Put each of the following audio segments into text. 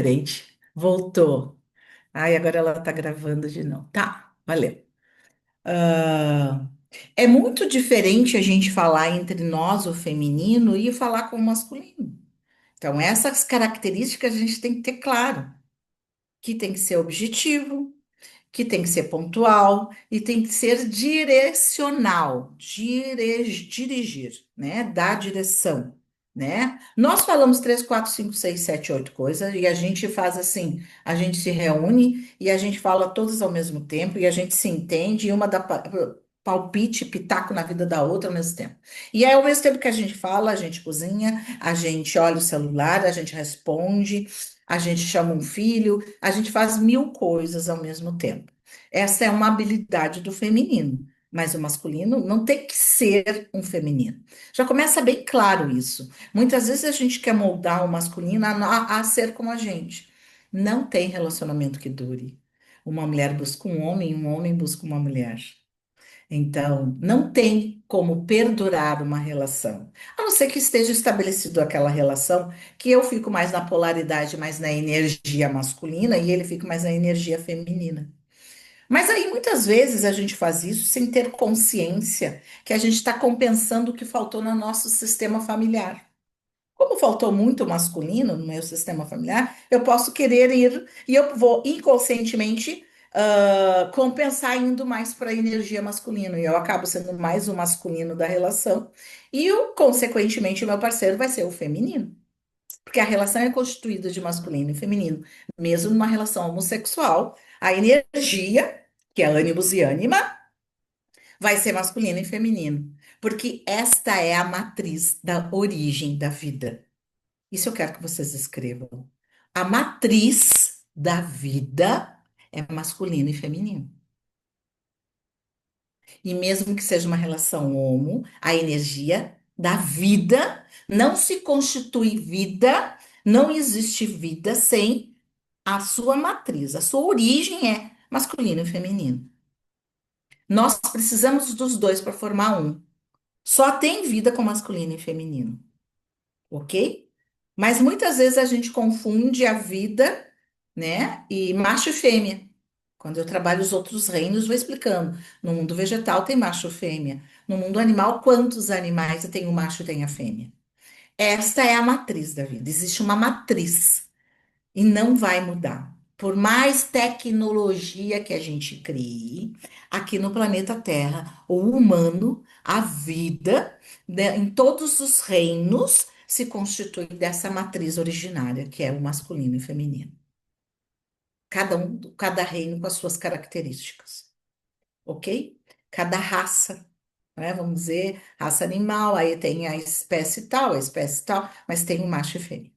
diferente. Voltou. Ai, agora ela tá gravando de novo. Tá, valeu. Ah, é muito diferente a gente falar entre nós, o feminino, e falar com o masculino. Então, essas características a gente tem que ter claro, que tem que ser objetivo, que tem que ser pontual e tem que ser direcional, dirigir, né? Dar direção, né? Nós falamos 3, 4, 5, 6, 7, 8 coisas e a gente faz assim, a gente se reúne e a gente fala todas ao mesmo tempo e a gente se entende e uma dá palpite, pitaco na vida da outra ao mesmo tempo. E aí, ao mesmo tempo que a gente fala, a gente cozinha, a gente olha o celular, a gente responde, a gente chama um filho, a gente faz mil coisas ao mesmo tempo. Essa é uma habilidade do feminino, mas o masculino não tem que ser um feminino. Já começa bem claro isso. Muitas vezes a gente quer moldar o masculino a ser como a gente. Não tem relacionamento que dure. Uma mulher busca um homem busca uma mulher. Então, não tem como perdurar uma relação. A não ser que esteja estabelecido aquela relação, que eu fico mais na polaridade, mais na energia masculina, e ele fica mais na energia feminina. Mas aí muitas vezes a gente faz isso sem ter consciência que a gente está compensando o que faltou no nosso sistema familiar. Como faltou muito masculino no meu sistema familiar, eu posso querer ir e eu vou inconscientemente compensar indo mais para a energia masculina. E eu acabo sendo mais o masculino da relação. E, consequentemente, o meu parceiro vai ser o feminino. Porque a relação é constituída de masculino e feminino. Mesmo numa relação homossexual, a energia, que é ânimos e ânima, vai ser masculino e feminino. Porque esta é a matriz da origem da vida. Isso eu quero que vocês escrevam. A matriz da vida é masculino e feminino. E mesmo que seja uma relação homo, a energia da vida não se constitui vida, não existe vida sem a sua matriz. A sua origem é masculino e feminino. Nós precisamos dos dois para formar um. Só tem vida com masculino e feminino, ok? Mas muitas vezes a gente confunde a vida, né, e macho e fêmea. Quando eu trabalho os outros reinos, vou explicando. No mundo vegetal tem macho e fêmea. No mundo animal, quantos animais tem o macho e tem a fêmea? Esta é a matriz da vida. Existe uma matriz e não vai mudar. Por mais tecnologia que a gente crie, aqui no planeta Terra, o humano, a vida, né, em todos os reinos, se constitui dessa matriz originária, que é o masculino e feminino. Cada reino com as suas características, ok? Cada raça, né? Vamos dizer, raça animal, aí tem a espécie tal, mas tem o macho e fêmea,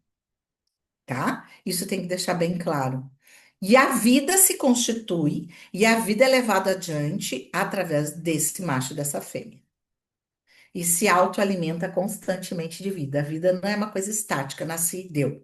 tá? Isso tem que deixar bem claro. E a vida se constitui, e a vida é levada adiante através desse macho e dessa fêmea. E se autoalimenta constantemente de vida. A vida não é uma coisa estática, nasci e deu.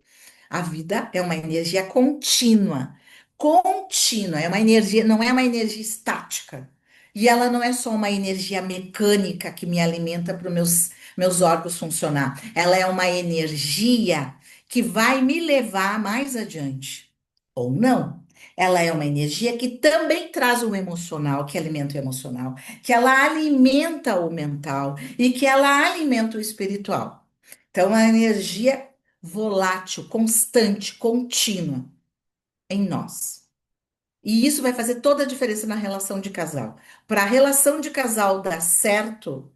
A vida é uma energia contínua. Contínua, é uma energia, não é uma energia estática. E ela não é só uma energia mecânica que me alimenta para os meus órgãos funcionar. Ela é uma energia que vai me levar mais adiante. Ou não. Ela é uma energia que também traz o emocional, que alimenta o emocional, que ela alimenta o mental e que ela alimenta o espiritual. Então, é uma energia volátil, constante, contínua em nós. E isso vai fazer toda a diferença na relação de casal. Para a relação de casal dar certo,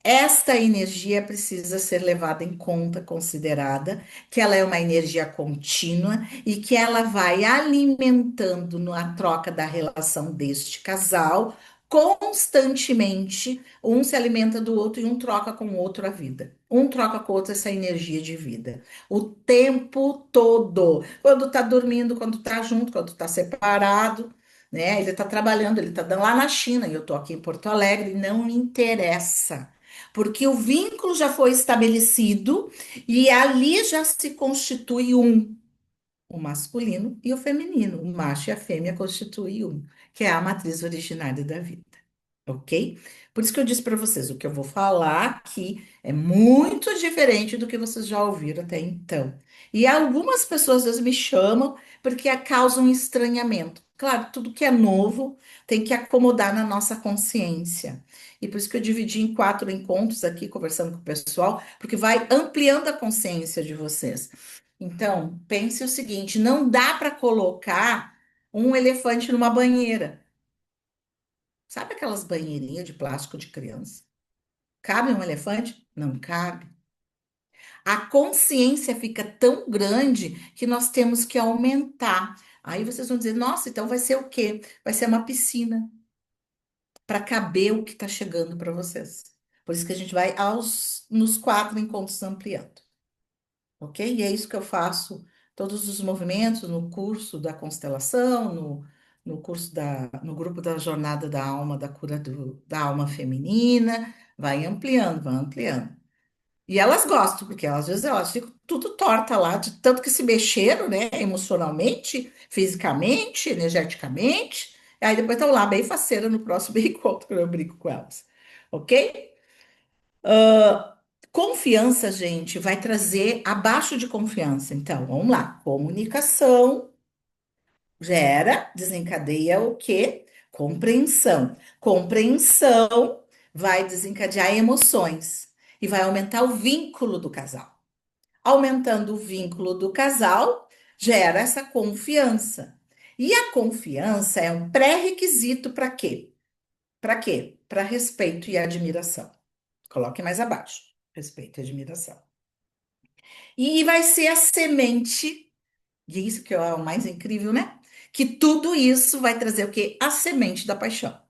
esta energia precisa ser levada em conta, considerada, que ela é uma energia contínua e que ela vai alimentando na troca da relação deste casal constantemente. Um se alimenta do outro e um troca com o outro a vida. Um troca com o outro essa energia de vida. O tempo todo. Quando tá dormindo, quando tá junto, quando tá separado, né? Ele tá trabalhando, ele tá lá na China e eu tô aqui em Porto Alegre, não me interessa. Porque o vínculo já foi estabelecido e ali já se constitui um, o masculino e o feminino, o macho e a fêmea constituem um, que é a matriz originária da vida. ok? Por isso que eu disse para vocês, o que eu vou falar aqui é muito diferente do que vocês já ouviram até então. E algumas pessoas às vezes me chamam porque causam estranhamento. Claro, tudo que é novo tem que acomodar na nossa consciência. E por isso que eu dividi em 4 encontros aqui, conversando com o pessoal, porque vai ampliando a consciência de vocês. Então, pense o seguinte: não dá para colocar um elefante numa banheira. Sabe aquelas banheirinhas de plástico de criança? Cabe um elefante? Não cabe. A consciência fica tão grande que nós temos que aumentar. Aí vocês vão dizer, nossa, então vai ser o quê? Vai ser uma piscina para caber o que está chegando para vocês. Por isso que a gente vai nos 4 encontros ampliando, ok? E é isso que eu faço, todos os movimentos no curso da constelação, no curso no grupo da Jornada da Alma, da cura da alma feminina, vai ampliando, vai ampliando. E elas gostam, porque às vezes elas ficam tudo torta lá, de tanto que se mexeram, né, emocionalmente, fisicamente, energeticamente, aí depois estão lá bem faceira no próximo encontro, que eu brinco com elas, ok? Confiança, gente, vai trazer abaixo de confiança. Então, vamos lá. Comunicação gera, desencadeia o quê? Compreensão. Compreensão vai desencadear emoções e vai aumentar o vínculo do casal. Aumentando o vínculo do casal, gera essa confiança. E a confiança é um pré-requisito para quê? Para quê? Para respeito e admiração. Coloque mais abaixo. Respeito e admiração. E vai ser a semente, e é isso que é o mais incrível, né? Que tudo isso vai trazer o quê? A semente da paixão.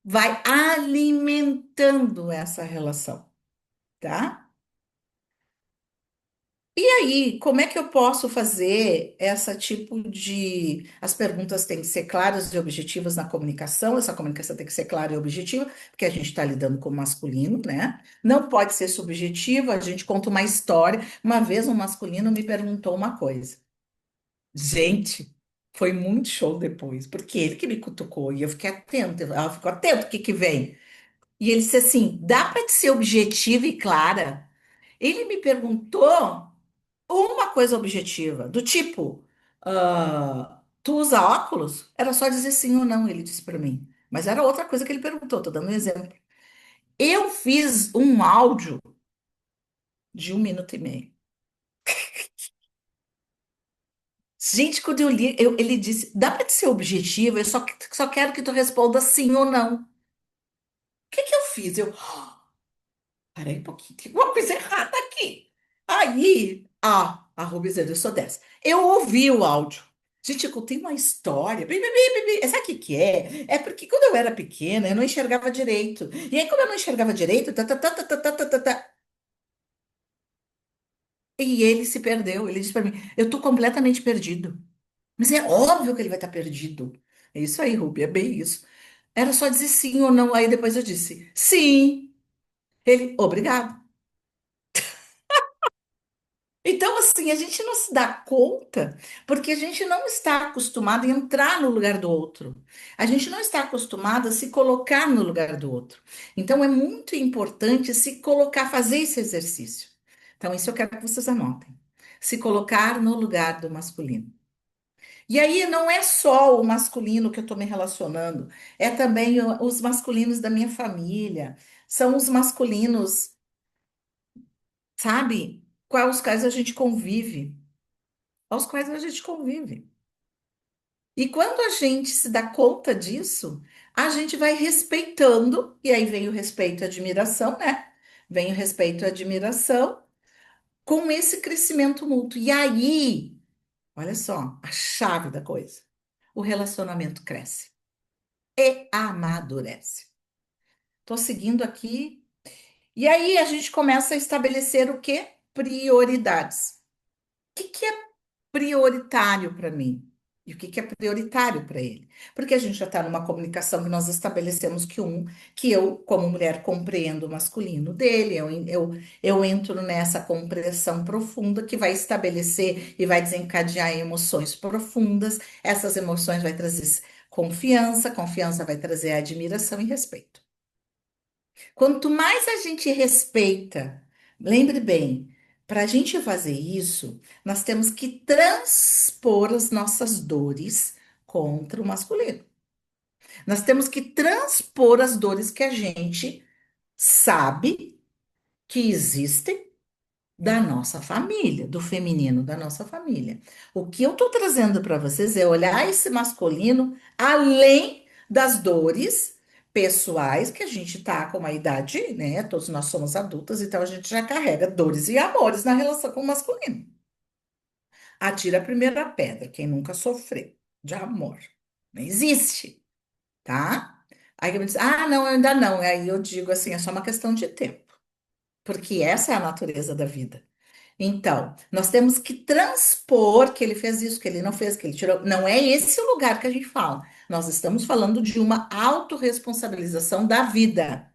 Vai alimentando essa relação, tá? E aí, como é que eu posso fazer essa tipo de. As perguntas têm que ser claras e objetivas na comunicação, essa comunicação tem que ser clara e objetiva, porque a gente está lidando com o masculino, né? Não pode ser subjetiva, a gente conta uma história. Uma vez um masculino me perguntou uma coisa. Gente, foi muito show depois, porque ele que me cutucou e eu fiquei atenta, ela ficou atenta o que que vem. E ele disse assim: dá para ser objetiva e clara? Ele me perguntou uma coisa objetiva, do tipo, tu usa óculos? Era só dizer sim ou não, ele disse para mim. Mas era outra coisa que ele perguntou, tô dando um exemplo. Eu fiz um áudio de 1 minuto e meio. Gente, quando eu li, ele disse, dá para ser objetivo, eu só quero que tu responda sim ou não. O que que eu fiz? Peraí um pouquinho, tem alguma coisa errada aqui. Aí, a Rubens, eu sou dessa. Eu ouvi o áudio. Gente, eu contei uma história. Sabe o que que é? É porque quando eu era pequena, eu não enxergava direito. E aí, como eu não enxergava direito, e ele se perdeu. Ele disse para mim, eu tô completamente perdido. Mas é óbvio que ele vai estar perdido. É isso aí, Rubi, é bem isso. Era só dizer sim ou não. Aí depois eu disse, sim. Ele, obrigado. Então, assim, a gente não se dá conta porque a gente não está acostumado a entrar no lugar do outro. A gente não está acostumado a se colocar no lugar do outro. Então, é muito importante se colocar, fazer esse exercício. Então, isso eu quero que vocês anotem. Se colocar no lugar do masculino. E aí, não é só o masculino que eu estou me relacionando, é também os masculinos da minha família. São os masculinos, sabe? Com os quais a gente convive. Aos quais a gente convive. E quando a gente se dá conta disso, a gente vai respeitando, e aí vem o respeito e a admiração, né? Vem o respeito e a admiração com esse crescimento mútuo. E aí, olha só, a chave da coisa: o relacionamento cresce e amadurece. Tô seguindo aqui. E aí a gente começa a estabelecer o quê? Prioridades. O que que é prioritário para mim? E o que que é prioritário para ele? Porque a gente já está numa comunicação que nós estabelecemos que eu, como mulher, compreendo o masculino dele, eu entro nessa compreensão profunda que vai estabelecer e vai desencadear emoções profundas. Essas emoções vai trazer confiança, confiança vai trazer admiração e respeito. Quanto mais a gente respeita, lembre bem, para a gente fazer isso, nós temos que transpor as nossas dores contra o masculino. Nós temos que transpor as dores que a gente sabe que existem da nossa família, do feminino da nossa família. O que eu estou trazendo para vocês é olhar esse masculino além das dores pessoais que a gente tá com a idade, né? Todos nós somos adultas, então a gente já carrega dores e amores na relação com o masculino. Atira a primeira pedra, quem nunca sofreu de amor. Não existe, tá? Aí eu me diz, ah, não, eu ainda não. Aí eu digo assim, é só uma questão de tempo, porque essa é a natureza da vida. Então, nós temos que transpor que ele fez isso, que ele não fez, que ele tirou. Não é esse o lugar que a gente fala. Nós estamos falando de uma autorresponsabilização da vida.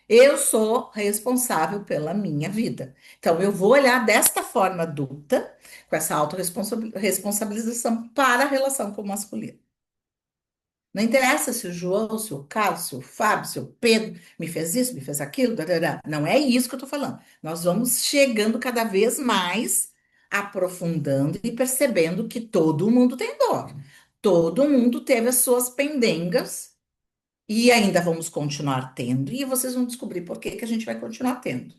Eu sou responsável pela minha vida. Então, eu vou olhar desta forma adulta, com essa autorresponsabilização para a relação com o masculino. Não interessa se o João, se o Carlos, se o Fábio, se o Pedro me fez isso, me fez aquilo, darará. Não é isso que eu estou falando. Nós vamos chegando cada vez mais, aprofundando e percebendo que todo mundo tem dor. Todo mundo teve as suas pendengas e ainda vamos continuar tendo, e vocês vão descobrir por que que a gente vai continuar tendo,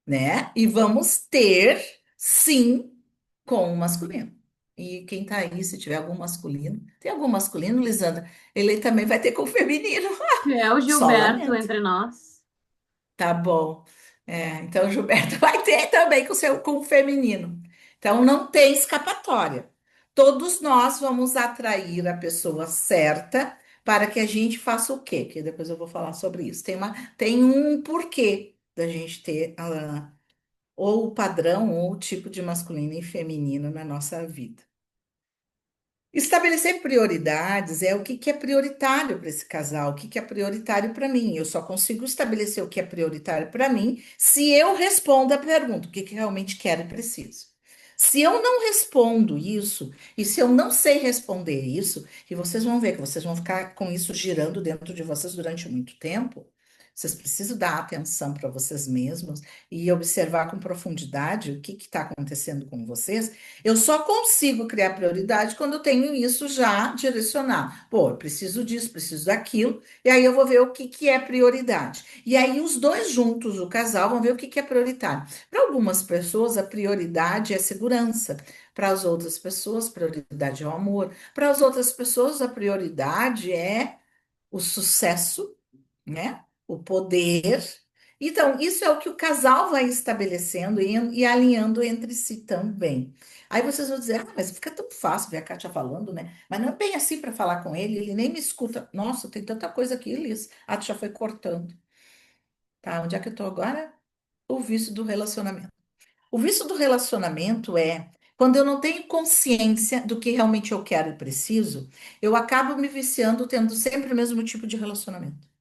né? E vamos ter, sim, com o masculino. E quem tá aí, se tiver algum masculino, tem algum masculino, Lisandra? Ele também vai ter com o feminino. É o Só Gilberto lamento. entre nós. Tá bom. É, então o Gilberto vai ter também com o feminino. Então não tem escapatória. Todos nós vamos atrair a pessoa certa para que a gente faça o quê? Que depois eu vou falar sobre isso. Tem um porquê da gente ter ou o padrão ou o tipo de masculino e feminino na nossa vida. Estabelecer prioridades é o que que é prioritário para esse casal, o que que é prioritário para mim. Eu só consigo estabelecer o que é prioritário para mim se eu respondo a pergunta, o que que realmente quero e preciso. Se eu não respondo isso, e se eu não sei responder isso, e vocês vão ver que vocês vão ficar com isso girando dentro de vocês durante muito tempo, vocês precisam dar atenção para vocês mesmos e observar com profundidade o que está acontecendo com vocês. Eu só consigo criar prioridade quando eu tenho isso já direcionado. Pô, eu preciso disso, preciso daquilo, e aí eu vou ver o que que é prioridade. E aí os dois juntos, o casal, vão ver o que que é prioritário. Para algumas pessoas, a prioridade é segurança. Para as outras pessoas, prioridade é o amor. Para as outras pessoas, a prioridade é o sucesso, né? O poder. Então, isso é o que o casal vai estabelecendo e alinhando entre si também. Aí vocês vão dizer, ah, mas fica tão fácil ver a Kátia falando, né? Mas não é bem assim para falar com ele, ele nem me escuta. Nossa, tem tanta coisa aqui, Liz. Ah, tu já foi cortando. Tá, onde é que eu tô agora? O vício do relacionamento. O vício do relacionamento é quando eu não tenho consciência do que realmente eu quero e preciso, eu acabo me viciando tendo sempre o mesmo tipo de relacionamento.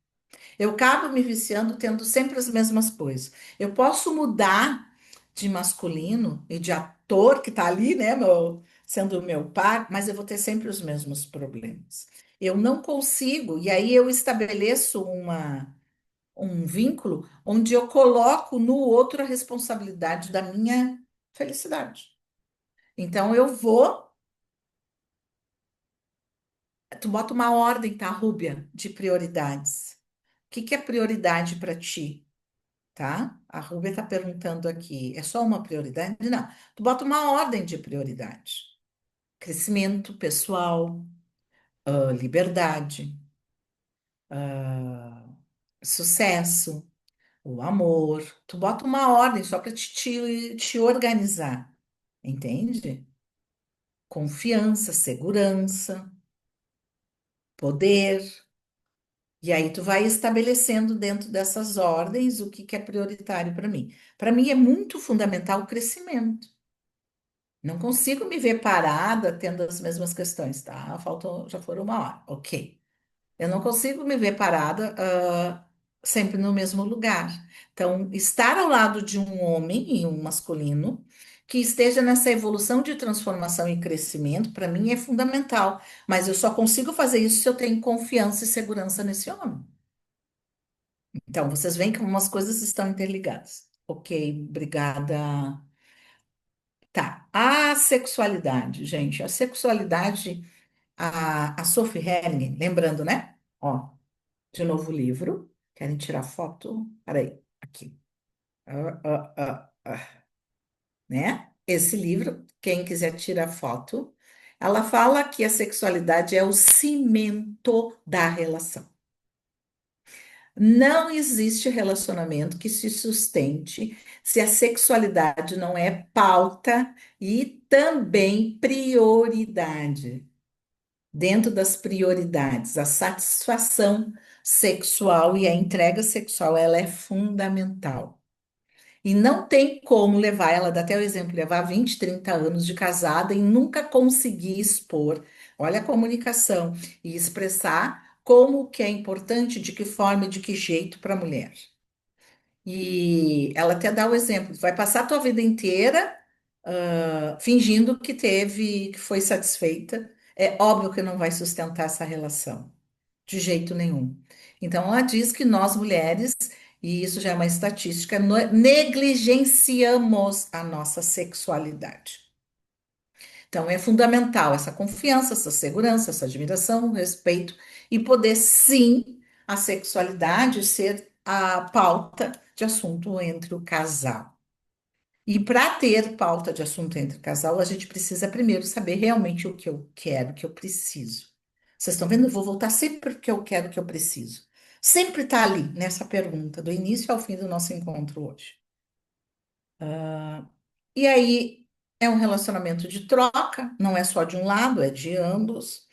Eu acabo me viciando tendo sempre as mesmas coisas. Eu posso mudar de masculino e de ator que tá ali, né, sendo o meu par, mas eu vou ter sempre os mesmos problemas. Eu não consigo, e aí eu estabeleço um vínculo onde eu coloco no outro a responsabilidade da minha felicidade. Então eu vou, tu bota uma ordem, tá, Rúbia, de prioridades. O que que é prioridade para ti? Tá? A Rubia está perguntando aqui, é só uma prioridade? Não, tu bota uma ordem de prioridade. Crescimento pessoal, liberdade, ah, sucesso, o amor. Tu bota uma ordem só para te organizar, entende? Confiança, segurança, poder. E aí tu vai estabelecendo dentro dessas ordens o que que é prioritário para mim. Para mim é muito fundamental o crescimento. Não consigo me ver parada tendo as mesmas questões, tá? Faltou, já foram uma hora, ok. Eu não consigo me ver parada, sempre no mesmo lugar. Então, estar ao lado de um homem e um masculino que esteja nessa evolução de transformação e crescimento, para mim é fundamental. Mas eu só consigo fazer isso se eu tenho confiança e segurança nesse homem. Então, vocês veem como as coisas estão interligadas. Ok, obrigada. Tá. A sexualidade, gente. A sexualidade, a Sophie Hering, lembrando, né? Ó. De novo o livro. Querem tirar foto? Peraí, aqui. Né? Esse livro, quem quiser tirar foto, ela fala que a sexualidade é o cimento da relação. Não existe relacionamento que se sustente se a sexualidade não é pauta e também prioridade. Dentro das prioridades, a satisfação sexual e a entrega sexual, ela é fundamental. E não tem como levar, ela dá até o exemplo, levar 20, 30 anos de casada e nunca conseguir expor, olha a comunicação, e expressar como que é importante, de que forma e de que jeito para a mulher. E ela até dá o exemplo, vai passar a tua vida inteira fingindo que teve, que foi satisfeita. É óbvio que não vai sustentar essa relação, de jeito nenhum. Então, ela diz que nós mulheres, e isso já é uma estatística, negligenciamos a nossa sexualidade. Então, é fundamental essa confiança, essa segurança, essa admiração, respeito e poder, sim, a sexualidade ser a pauta de assunto entre o casal. E para ter pauta de assunto entre casal, a gente precisa primeiro saber realmente o que eu quero, o que eu preciso. Vocês estão vendo? Eu vou voltar sempre para o que eu quero, o que eu preciso. Sempre está ali nessa pergunta, do início ao fim do nosso encontro hoje. E aí é um relacionamento de troca, não é só de um lado, é de ambos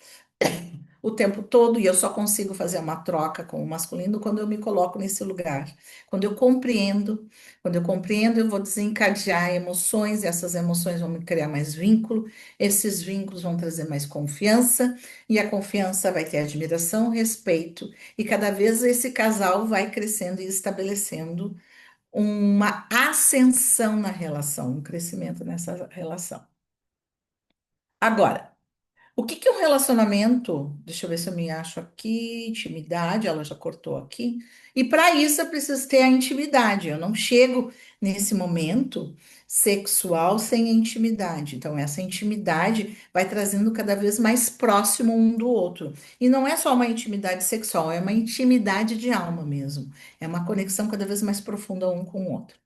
o tempo todo, e eu só consigo fazer uma troca com o masculino quando eu me coloco nesse lugar. Quando eu compreendo, eu vou desencadear emoções, e essas emoções vão me criar mais vínculo, esses vínculos vão trazer mais confiança, e a confiança vai ter admiração, respeito, e cada vez esse casal vai crescendo e estabelecendo uma ascensão na relação, um crescimento nessa relação. Agora, o que que é um relacionamento? Deixa eu ver se eu me acho aqui. Intimidade, ela já cortou aqui. E para isso eu preciso ter a intimidade. Eu não chego nesse momento sexual sem a intimidade. Então, essa intimidade vai trazendo cada vez mais próximo um do outro. E não é só uma intimidade sexual, é uma intimidade de alma mesmo. É uma conexão cada vez mais profunda um com o outro.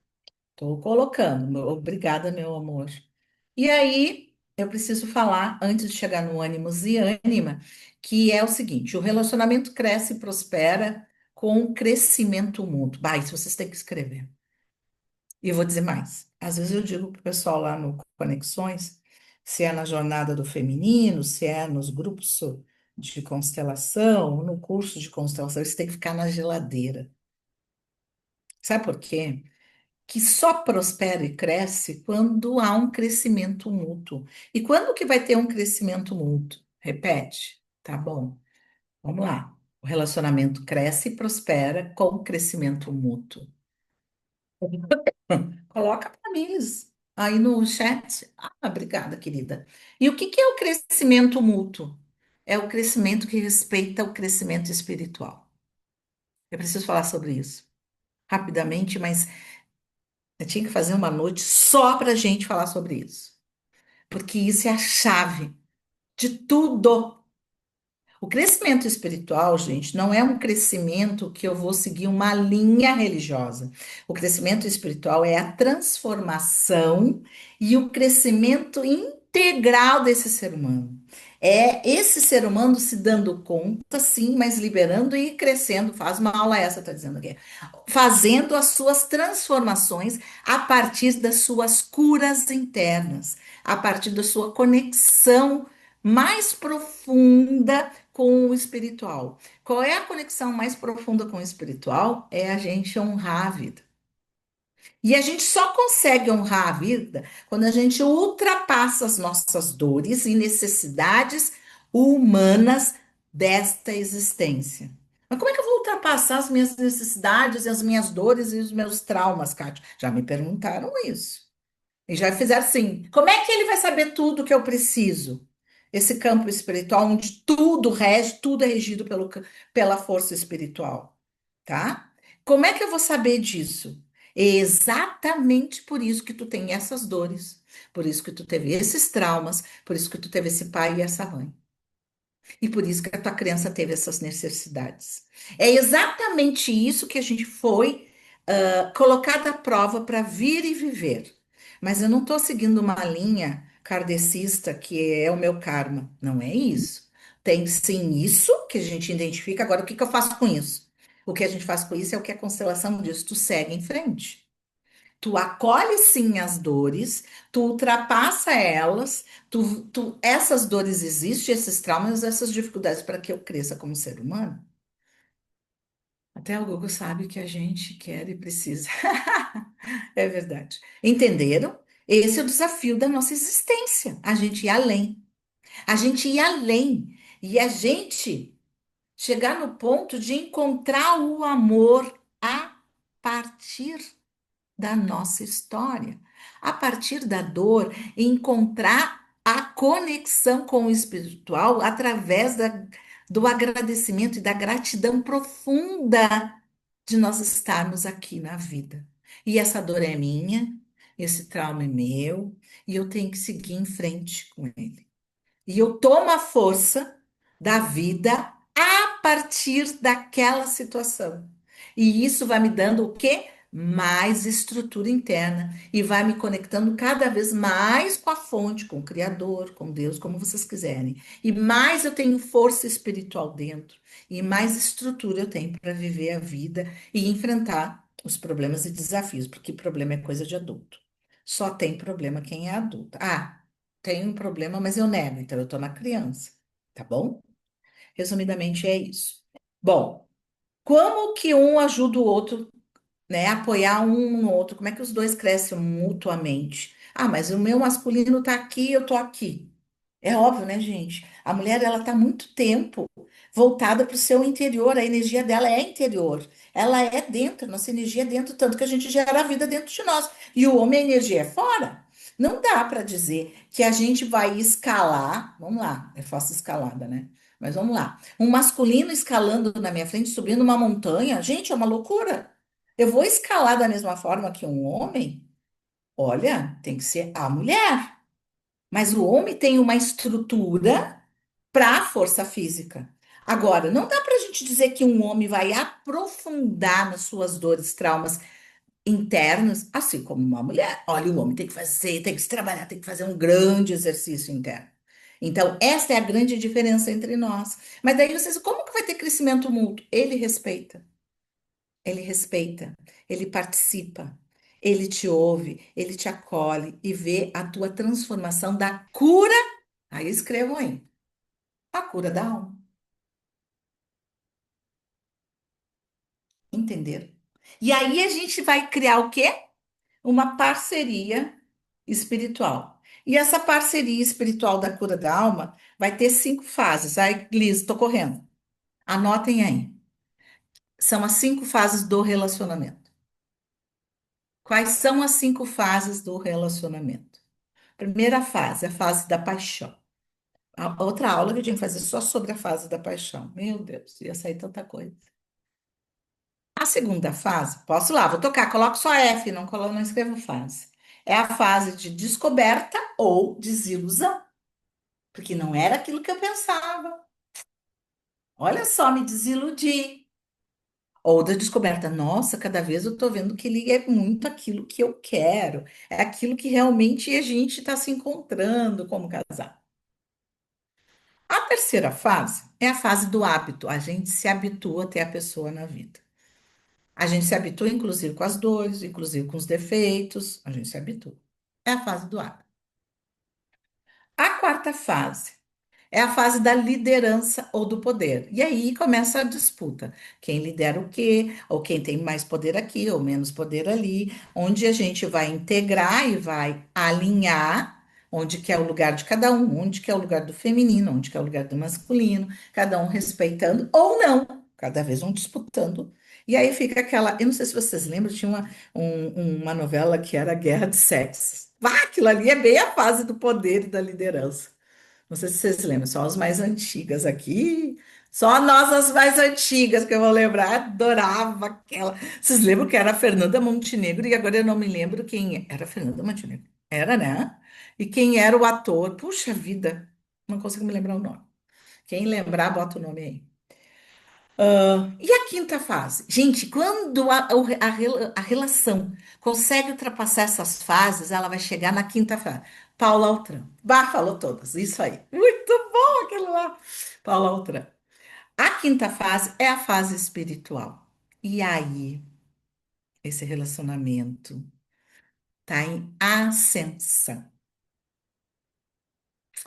Estou colocando. Obrigada, meu amor. E aí, eu preciso falar, antes de chegar no ânimos e ânima, que é o seguinte: o relacionamento cresce e prospera com o crescimento mútuo. Bah, isso vocês têm que escrever. E eu vou dizer mais. Às vezes eu digo para o pessoal lá no Conexões, se é na jornada do feminino, se é nos grupos de constelação, no curso de constelação, isso tem que ficar na geladeira. Sabe por quê? Que só prospera e cresce quando há um crescimento mútuo. E quando que vai ter um crescimento mútuo? Repete, tá bom? Vamos lá. O relacionamento cresce e prospera com o crescimento mútuo. Coloca para mim Liz, aí no chat. Ah, obrigada, querida. E o que que é o crescimento mútuo? É o crescimento que respeita o crescimento espiritual. Eu preciso falar sobre isso rapidamente, mas eu tinha que fazer uma noite só para a gente falar sobre isso. Porque isso é a chave de tudo. O crescimento espiritual, gente, não é um crescimento que eu vou seguir uma linha religiosa. O crescimento espiritual é a transformação e o crescimento integral desse ser humano. É esse ser humano se dando conta, sim, mas liberando e crescendo. Faz uma aula essa, tá dizendo aqui. Fazendo as suas transformações a partir das suas curas internas, a partir da sua conexão mais profunda com o espiritual. Qual é a conexão mais profunda com o espiritual? É a gente honrar a vida. E a gente só consegue honrar a vida quando a gente ultrapassa as nossas dores e necessidades humanas desta existência. Mas como é que eu vou ultrapassar as minhas necessidades e as minhas dores e os meus traumas, Kátia? Já me perguntaram isso. E já fizeram assim: como é que ele vai saber tudo que eu preciso? Esse campo espiritual, onde tudo rege, tudo é regido pela força espiritual, tá? Como é que eu vou saber disso? É exatamente por isso que tu tem essas dores, por isso que tu teve esses traumas, por isso que tu teve esse pai e essa mãe. E por isso que a tua criança teve essas necessidades. É exatamente isso que a gente foi colocado à prova para vir e viver. Mas eu não estou seguindo uma linha kardecista que é o meu karma. Não é isso. Tem sim isso que a gente identifica. Agora, o que que eu faço com isso? O que a gente faz com isso é o que a constelação diz. Tu segue em frente. Tu acolhe sim as dores, tu ultrapassa elas, essas dores existem, esses traumas, essas dificuldades para que eu cresça como ser humano. Até o Google sabe que a gente quer e precisa. É verdade. Entenderam? Esse é o desafio da nossa existência. A gente ir além. A gente ir além. E a gente chegar no ponto de encontrar o amor a partir da nossa história. A partir da dor, encontrar a conexão com o espiritual através do agradecimento e da gratidão profunda de nós estarmos aqui na vida. E essa dor é minha, esse trauma é meu, e eu tenho que seguir em frente com ele. E eu tomo a força da vida a partir daquela situação. E isso vai me dando o quê? Mais estrutura interna e vai me conectando cada vez mais com a fonte, com o Criador, com Deus, como vocês quiserem. E mais eu tenho força espiritual dentro e mais estrutura eu tenho para viver a vida e enfrentar os problemas e desafios, porque problema é coisa de adulto. Só tem problema quem é adulto. Ah, tenho um problema, mas eu nego, então eu tô na criança, tá bom? Resumidamente é isso. Bom, como que um ajuda o outro, né? Apoiar um no outro, como é que os dois crescem mutuamente? Ah, mas o meu masculino tá aqui, eu tô aqui. É óbvio, né, gente? A mulher, ela tá muito tempo voltada para o seu interior, a energia dela é interior. Ela é dentro, nossa energia é dentro, tanto que a gente gera a vida dentro de nós. E o homem, a energia é fora. Não dá para dizer que a gente vai escalar. Vamos lá, eu faço escalada, né? Mas vamos lá. Um masculino escalando na minha frente, subindo uma montanha, gente, é uma loucura. Eu vou escalar da mesma forma que um homem? Olha, tem que ser a mulher. Mas o homem tem uma estrutura para a força física. Agora, não dá para a gente dizer que um homem vai aprofundar nas suas dores, traumas internos, assim como uma mulher. Olha, o homem tem que fazer, tem que se trabalhar, tem que fazer um grande exercício interno. Então, essa é a grande diferença entre nós. Mas daí vocês, como que vai ter crescimento mútuo? Ele respeita, ele participa, ele te ouve, ele te acolhe e vê a tua transformação da cura. Aí escrevam aí, a cura da alma. Entenderam? E aí a gente vai criar o quê? Uma parceria espiritual. E essa parceria espiritual da cura da alma vai ter 5 fases. Ai, Liz, tô correndo. Anotem aí. São as 5 fases do relacionamento. Quais são as 5 fases do relacionamento? Primeira fase, a fase da paixão. A outra aula que eu tinha que fazer só sobre a fase da paixão. Meu Deus, ia sair tanta coisa. A segunda fase, posso ir lá, vou tocar, coloco só F, não escrevo fase. É a fase de descoberta ou desilusão, porque não era aquilo que eu pensava. Olha só, me desiludi. Ou da descoberta, nossa, cada vez eu tô vendo que ele é muito aquilo que eu quero, é aquilo que realmente a gente está se encontrando como casal. A terceira fase é a fase do hábito, a gente se habitua a ter a pessoa na vida. A gente se habitua, inclusive, com as dores, inclusive com os defeitos. A gente se habitua. É a fase do hábito. A quarta fase É a fase da liderança ou do poder. E aí começa a disputa. Quem lidera o quê? Ou quem tem mais poder aqui ou menos poder ali, onde a gente vai integrar e vai alinhar onde que é o lugar de cada um, onde que é o lugar do feminino, onde que é o lugar do masculino, cada um respeitando ou não, cada vez um disputando. E aí fica aquela, eu não sei se vocês lembram, tinha uma novela que era Guerra de Sexos. Ah, aquilo ali é bem a fase do poder e da liderança. Não sei se vocês lembram, só as mais antigas aqui. Só nós, as mais antigas, que eu vou lembrar. Adorava aquela. Vocês lembram que era a Fernanda Montenegro? E agora eu não me lembro quem era a Fernanda Montenegro. Era, né? E quem era o ator? Puxa vida, não consigo me lembrar o nome. Quem lembrar, bota o nome aí. E a quinta fase? Gente, quando a relação consegue ultrapassar essas fases, ela vai chegar na quinta fase. Paula Altran. Bah, falou todas. Isso aí. Muito bom aquilo lá. Paula Altran. A quinta fase é a fase espiritual. E aí, esse relacionamento está em ascensão.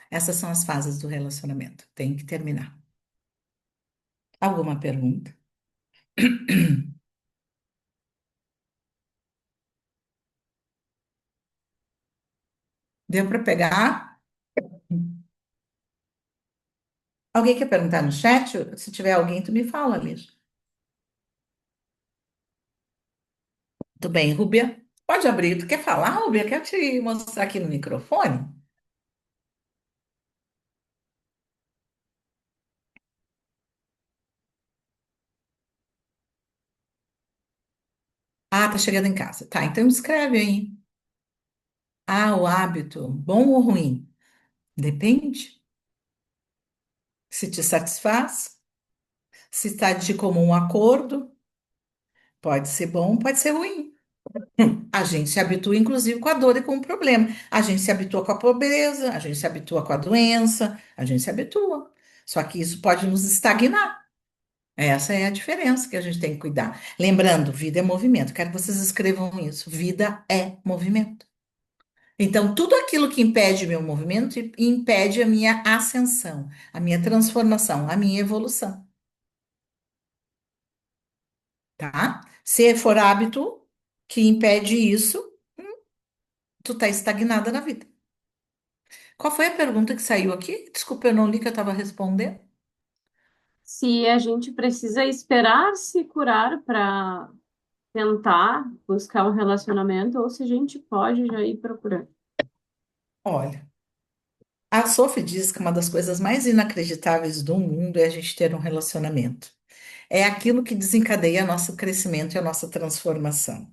Essas são as fases do relacionamento. Tem que terminar. Alguma pergunta? Deu para pegar? Alguém quer perguntar no chat? Se tiver alguém, tu me fala, Liz. Tudo bem, Rúbia? Pode abrir. Tu quer falar, Rúbia? Quer te mostrar aqui no microfone? Ah, tá chegando em casa. Tá, então escreve aí. Ah, o hábito, bom ou ruim? Depende. Se te satisfaz, se está de comum acordo, pode ser bom, pode ser ruim. A gente se habitua, inclusive, com a dor e com o problema. A gente se habitua com a pobreza, a gente se habitua com a doença, a gente se habitua. Só que isso pode nos estagnar. Essa é a diferença que a gente tem que cuidar. Lembrando, vida é movimento. Quero que vocês escrevam isso. Vida é movimento. Então, tudo aquilo que impede meu movimento impede a minha ascensão, a minha transformação, a minha evolução, tá? Se for hábito que impede isso, tu tá estagnada na vida. Qual foi a pergunta que saiu aqui? Desculpa, eu não li que eu estava respondendo. Se a gente precisa esperar se curar para tentar buscar um relacionamento ou se a gente pode já ir procurando. Olha, a Sophie diz que uma das coisas mais inacreditáveis do mundo é a gente ter um relacionamento. É aquilo que desencadeia nosso crescimento e a nossa transformação.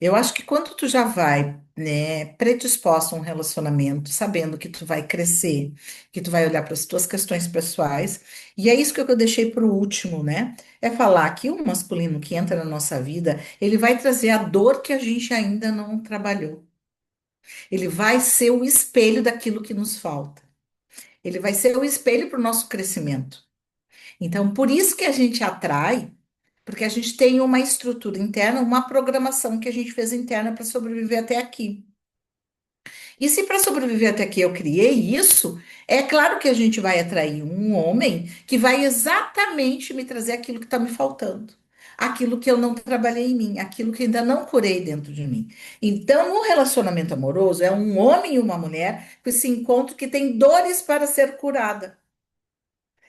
Eu acho que quando tu já vai, né, predisposto a um relacionamento, sabendo que tu vai crescer, que tu vai olhar para as tuas questões pessoais, e é isso que eu deixei para o último, né? É falar que o masculino que entra na nossa vida, ele vai trazer a dor que a gente ainda não trabalhou. Ele vai ser o espelho daquilo que nos falta. Ele vai ser o espelho para o nosso crescimento. Então, por isso que a gente atrai, porque a gente tem uma estrutura interna, uma programação que a gente fez interna para sobreviver até aqui. E se para sobreviver até aqui eu criei isso, é claro que a gente vai atrair um homem que vai exatamente me trazer aquilo que está me faltando. Aquilo que eu não trabalhei em mim, aquilo que ainda não curei dentro de mim. Então, um relacionamento amoroso é um homem e uma mulher que se encontram que têm dores para ser curada.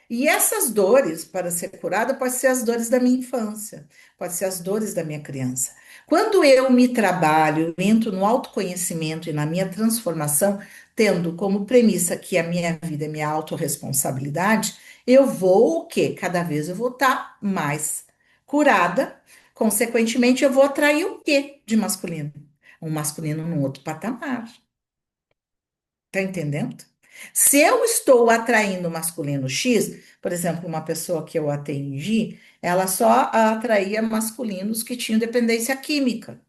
E essas dores, para ser curada, pode ser as dores da minha infância, pode ser as dores da minha criança. Quando eu me trabalho, entro no autoconhecimento e na minha transformação, tendo como premissa que a minha vida é minha autorresponsabilidade, eu vou o quê? Cada vez eu vou estar mais curada, consequentemente, eu vou atrair o quê de masculino? Um masculino num outro patamar. Tá entendendo? Se eu estou atraindo masculino X, por exemplo, uma pessoa que eu atendi, ela só atraía masculinos que tinham dependência química.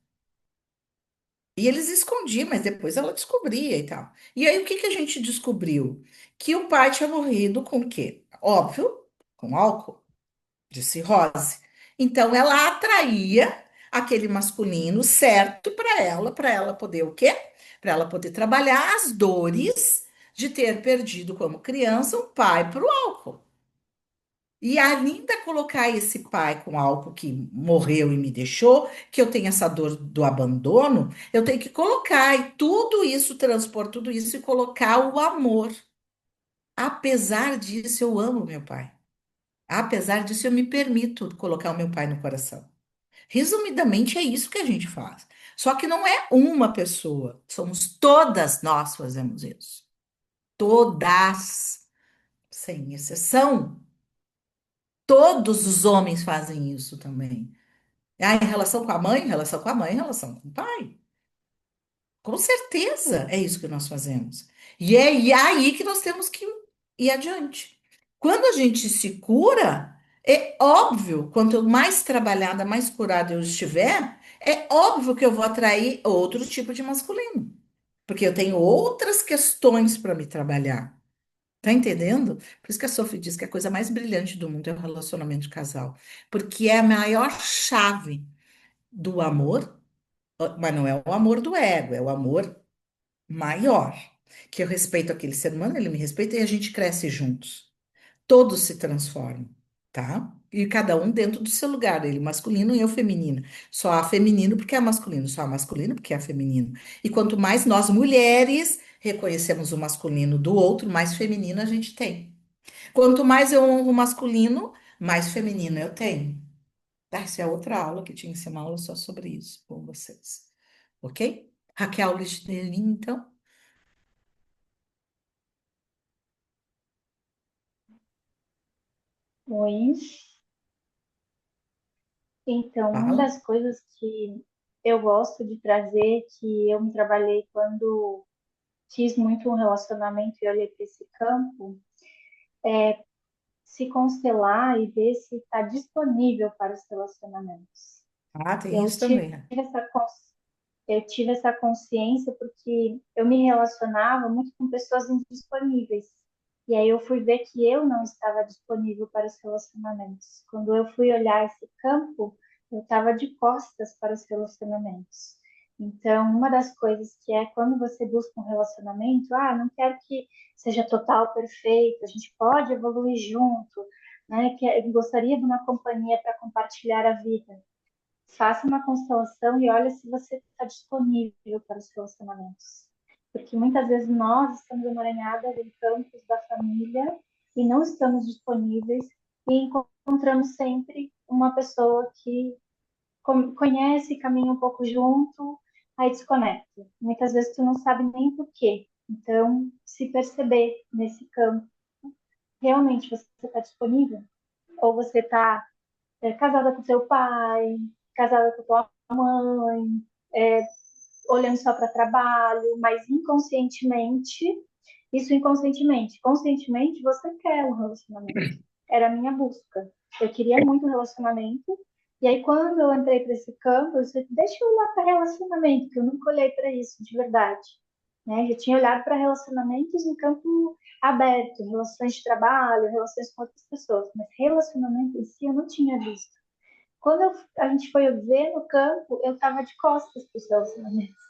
E eles escondiam, mas depois ela descobria e tal. E aí o que que a gente descobriu? Que o pai tinha morrido com o quê? Óbvio, com álcool, de cirrose. Então ela atraía aquele masculino certo para ela poder o quê? Para ela poder trabalhar as dores de ter perdido como criança um pai para o álcool. E ainda colocar esse pai com álcool que morreu e me deixou, que eu tenho essa dor do abandono, eu tenho que colocar e tudo isso, transpor tudo isso e colocar o amor. Apesar disso, eu amo meu pai. Apesar disso, eu me permito colocar o meu pai no coração. Resumidamente, é isso que a gente faz. Só que não é uma pessoa, somos todas nós fazemos isso. Todas, sem exceção. Todos os homens fazem isso também. Ah, em relação com a mãe, em relação com a mãe, em relação com o pai. Com certeza é isso que nós fazemos. E aí que nós temos que ir adiante. Quando a gente se cura, é óbvio, quanto mais trabalhada, mais curada eu estiver, é óbvio que eu vou atrair outro tipo de masculino. Porque eu tenho outras questões para me trabalhar. Tá entendendo? Por isso que a Sophie diz que a coisa mais brilhante do mundo é o relacionamento de casal. Porque é a maior chave do amor, mas não é o amor do ego, é o amor maior. Que eu respeito aquele ser humano, ele me respeita e a gente cresce juntos. Todos se transformam, tá? E cada um dentro do seu lugar, ele masculino e eu feminino. Só há feminino porque é masculino, só há masculino porque é feminino. E quanto mais nós mulheres reconhecemos o masculino do outro, mais feminino a gente tem. Quanto mais eu honro o masculino, mais feminino eu tenho. Ah, essa é outra aula que tinha que ser uma aula só sobre isso com vocês. Ok? Raquel Lichtenstein, então, Oi. Então, uma fala. das coisas que eu gosto de trazer, que eu me trabalhei quando fiz muito um relacionamento e olhei para esse campo, se constelar e ver se está disponível para os relacionamentos. Ah, tem Eu isso tive também, né? essa, eu tive essa consciência porque eu me relacionava muito com pessoas indisponíveis. E aí eu fui ver que eu não estava disponível para os relacionamentos. Quando eu fui olhar esse campo, eu estava de costas para os relacionamentos. Então, uma das coisas que é quando você busca um relacionamento, não quero que seja total perfeito, a gente pode evoluir junto, né? Que eu gostaria de uma companhia para compartilhar a vida. Faça uma constelação e olha se você está disponível para os relacionamentos. Porque muitas vezes nós estamos emaranhadas em campos da família e não estamos disponíveis e encontramos sempre uma pessoa que conhece, caminha um pouco junto, aí desconecta. Muitas vezes tu não sabe nem por quê. Então, se perceber nesse campo, realmente você está disponível? Ou você está casada com seu pai, casada com tua mãe, é, olhando só para trabalho, mas inconscientemente, isso inconscientemente, conscientemente você quer um relacionamento. Era a minha busca. Eu queria muito um relacionamento. E aí, quando eu entrei para esse campo, eu disse, deixa eu olhar para relacionamento, que eu nunca olhei para isso de verdade. Né? Eu tinha olhado para relacionamentos em campo aberto, relações de trabalho, relações com outras pessoas, mas relacionamento em si eu não tinha visto. Quando a gente foi ver no campo, eu estava de costas para os relacionamentos.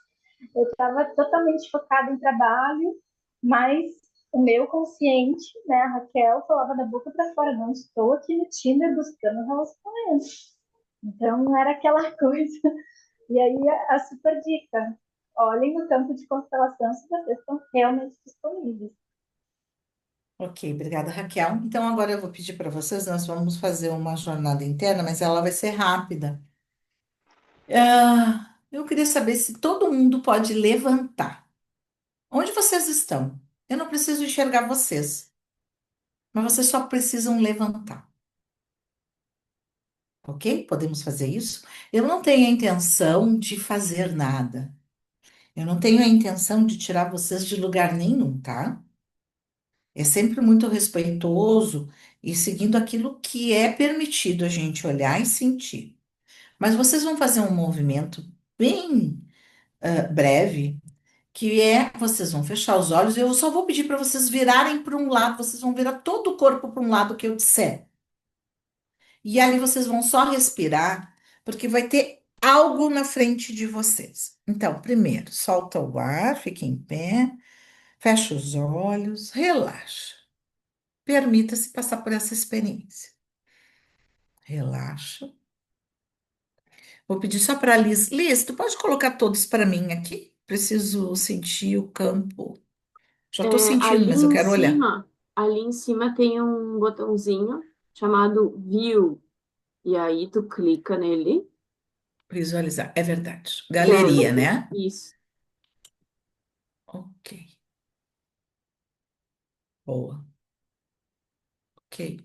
Eu estava totalmente focada em trabalho, mas o meu consciente, né, a Raquel, falava da boca para fora: não estou aqui no Tinder buscando um relacionamento. Então, não era aquela coisa. E aí, a super dica: olhem no campo de constelação se vocês estão realmente disponíveis. Ok, obrigada, Raquel. Então, agora eu vou pedir para vocês, nós vamos fazer uma jornada interna, mas ela vai ser rápida. Eu queria saber se todo mundo pode levantar. Onde vocês estão? Eu não preciso enxergar vocês, mas vocês só precisam levantar, ok? Podemos fazer isso? Eu não tenho a intenção de fazer nada. Eu não tenho a intenção de tirar vocês de lugar nenhum, tá? É sempre muito respeitoso e seguindo aquilo que é permitido a gente olhar e sentir. Mas vocês vão fazer um movimento bem breve, que é vocês vão fechar os olhos. Eu só vou pedir para vocês virarem para um lado, vocês vão virar todo o corpo para um lado que eu disser. E aí vocês vão só respirar, porque vai ter algo na frente de vocês. Então, primeiro, solta o ar, fique em pé. Fecha os olhos, relaxa. Permita-se passar por essa experiência. Relaxa. Vou pedir só para a Liz. Liz, tu pode colocar todos para mim aqui? Preciso sentir o campo. Já É, estou sentindo, ali mas eu em quero olhar. cima, ali em cima tem um botãozinho chamado View. E aí tu clica nele, Visualizar. É verdade. gallery, Galeria, né? isso. Ok. Boa. Ok.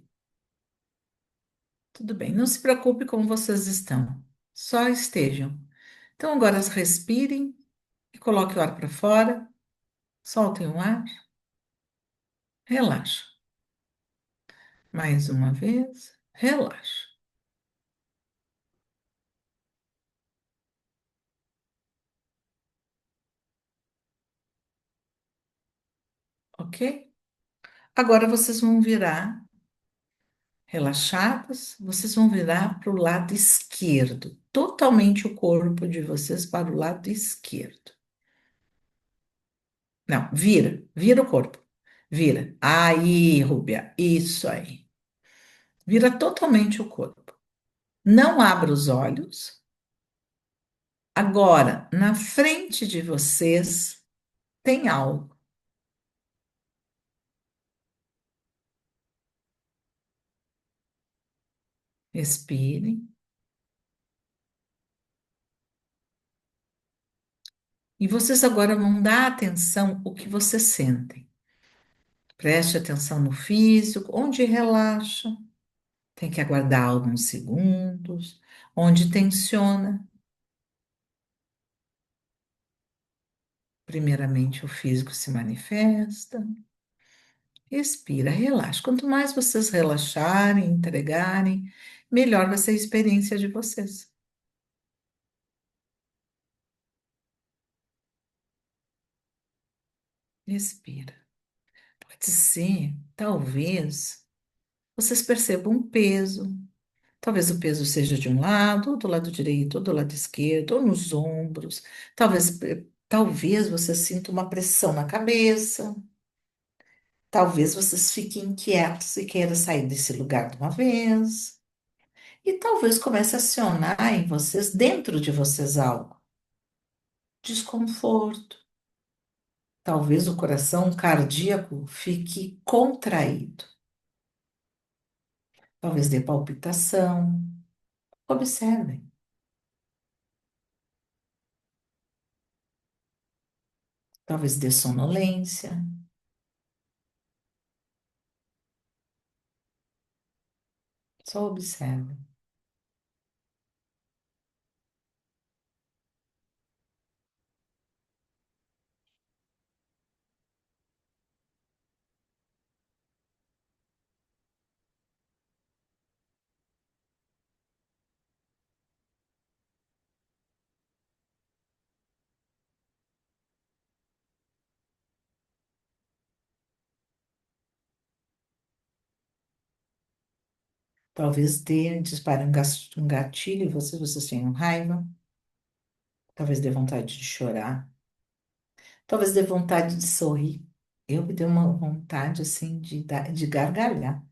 Tudo bem. Não se preocupe como vocês estão. Só estejam. Então, agora respirem e coloquem o ar para fora. Soltem o ar. Relaxa. Mais uma vez. Relaxa. Ok? Agora vocês vão virar, relaxados, vocês vão virar para o lado esquerdo. Totalmente o corpo de vocês para o lado esquerdo. Não, vira. Vira o corpo. Vira. Aí, Rúbia. Isso aí. Vira totalmente o corpo. Não abra os olhos. Agora, na frente de vocês tem algo. Respirem. E vocês agora vão dar atenção ao que vocês sentem. Preste atenção no físico, onde relaxa, tem que aguardar alguns segundos, onde tensiona. Primeiramente, o físico se manifesta. Respira, relaxa. Quanto mais vocês relaxarem, entregarem, melhor vai ser a experiência de vocês. Respira. Pode ser, talvez, vocês percebam um peso. Talvez o peso seja de um lado, ou do lado direito, ou do lado esquerdo, ou nos ombros. Talvez você sinta uma pressão na cabeça. Talvez vocês fiquem inquietos e queiram sair desse lugar de uma vez. E talvez comece a acionar em vocês, dentro de vocês, algo. Desconforto. Talvez o coração cardíaco fique contraído. Talvez dê palpitação. Observem. Talvez dê sonolência. Só observem. Talvez dê, dispare um gatilho e vocês tenham raiva. Talvez dê vontade de chorar. Talvez dê vontade de sorrir. Eu me dei uma vontade assim de gargalhar.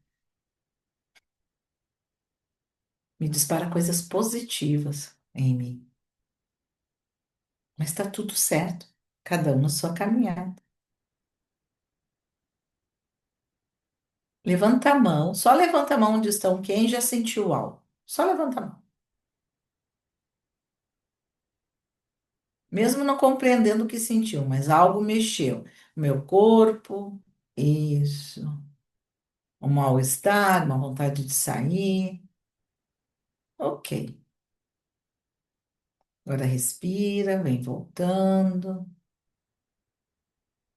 Me dispara coisas positivas em mim. Mas está tudo certo. Cada um na sua caminhada. Levanta a mão. Só levanta a mão onde estão quem já sentiu algo. Só levanta a mão. Mesmo não compreendendo o que sentiu, mas algo mexeu. Meu corpo. Isso. Um mal-estar, uma vontade de sair. Ok. Agora respira, vem voltando.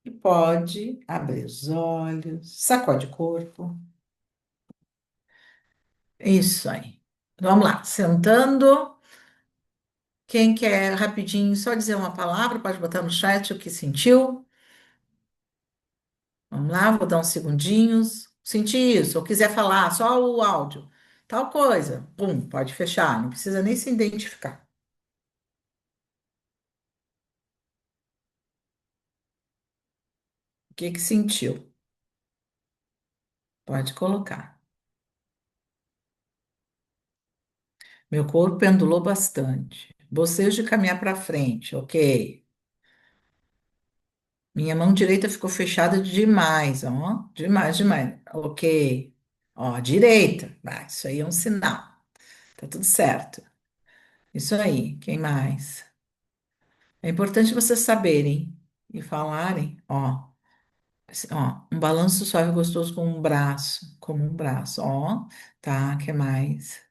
E pode abrir os olhos, sacode o corpo. Isso aí. Vamos lá, sentando. Quem quer rapidinho só dizer uma palavra, pode botar no chat o que sentiu. Vamos lá, vou dar uns segundinhos. Senti isso, ou quiser falar, só o áudio. Tal coisa. Pum, pode fechar, não precisa nem se identificar. que sentiu? Pode colocar. Meu corpo pendulou bastante. Bocejo de caminhar para frente, ok. Minha mão direita ficou fechada demais, ó. Demais, demais. Ok. Ó, direita. Ah, isso aí é um sinal. Tá tudo certo. Isso aí. Quem mais? É importante vocês saberem e falarem, ó. Ó, um balanço suave e gostoso com um braço, como um braço, ó. Tá, que mais?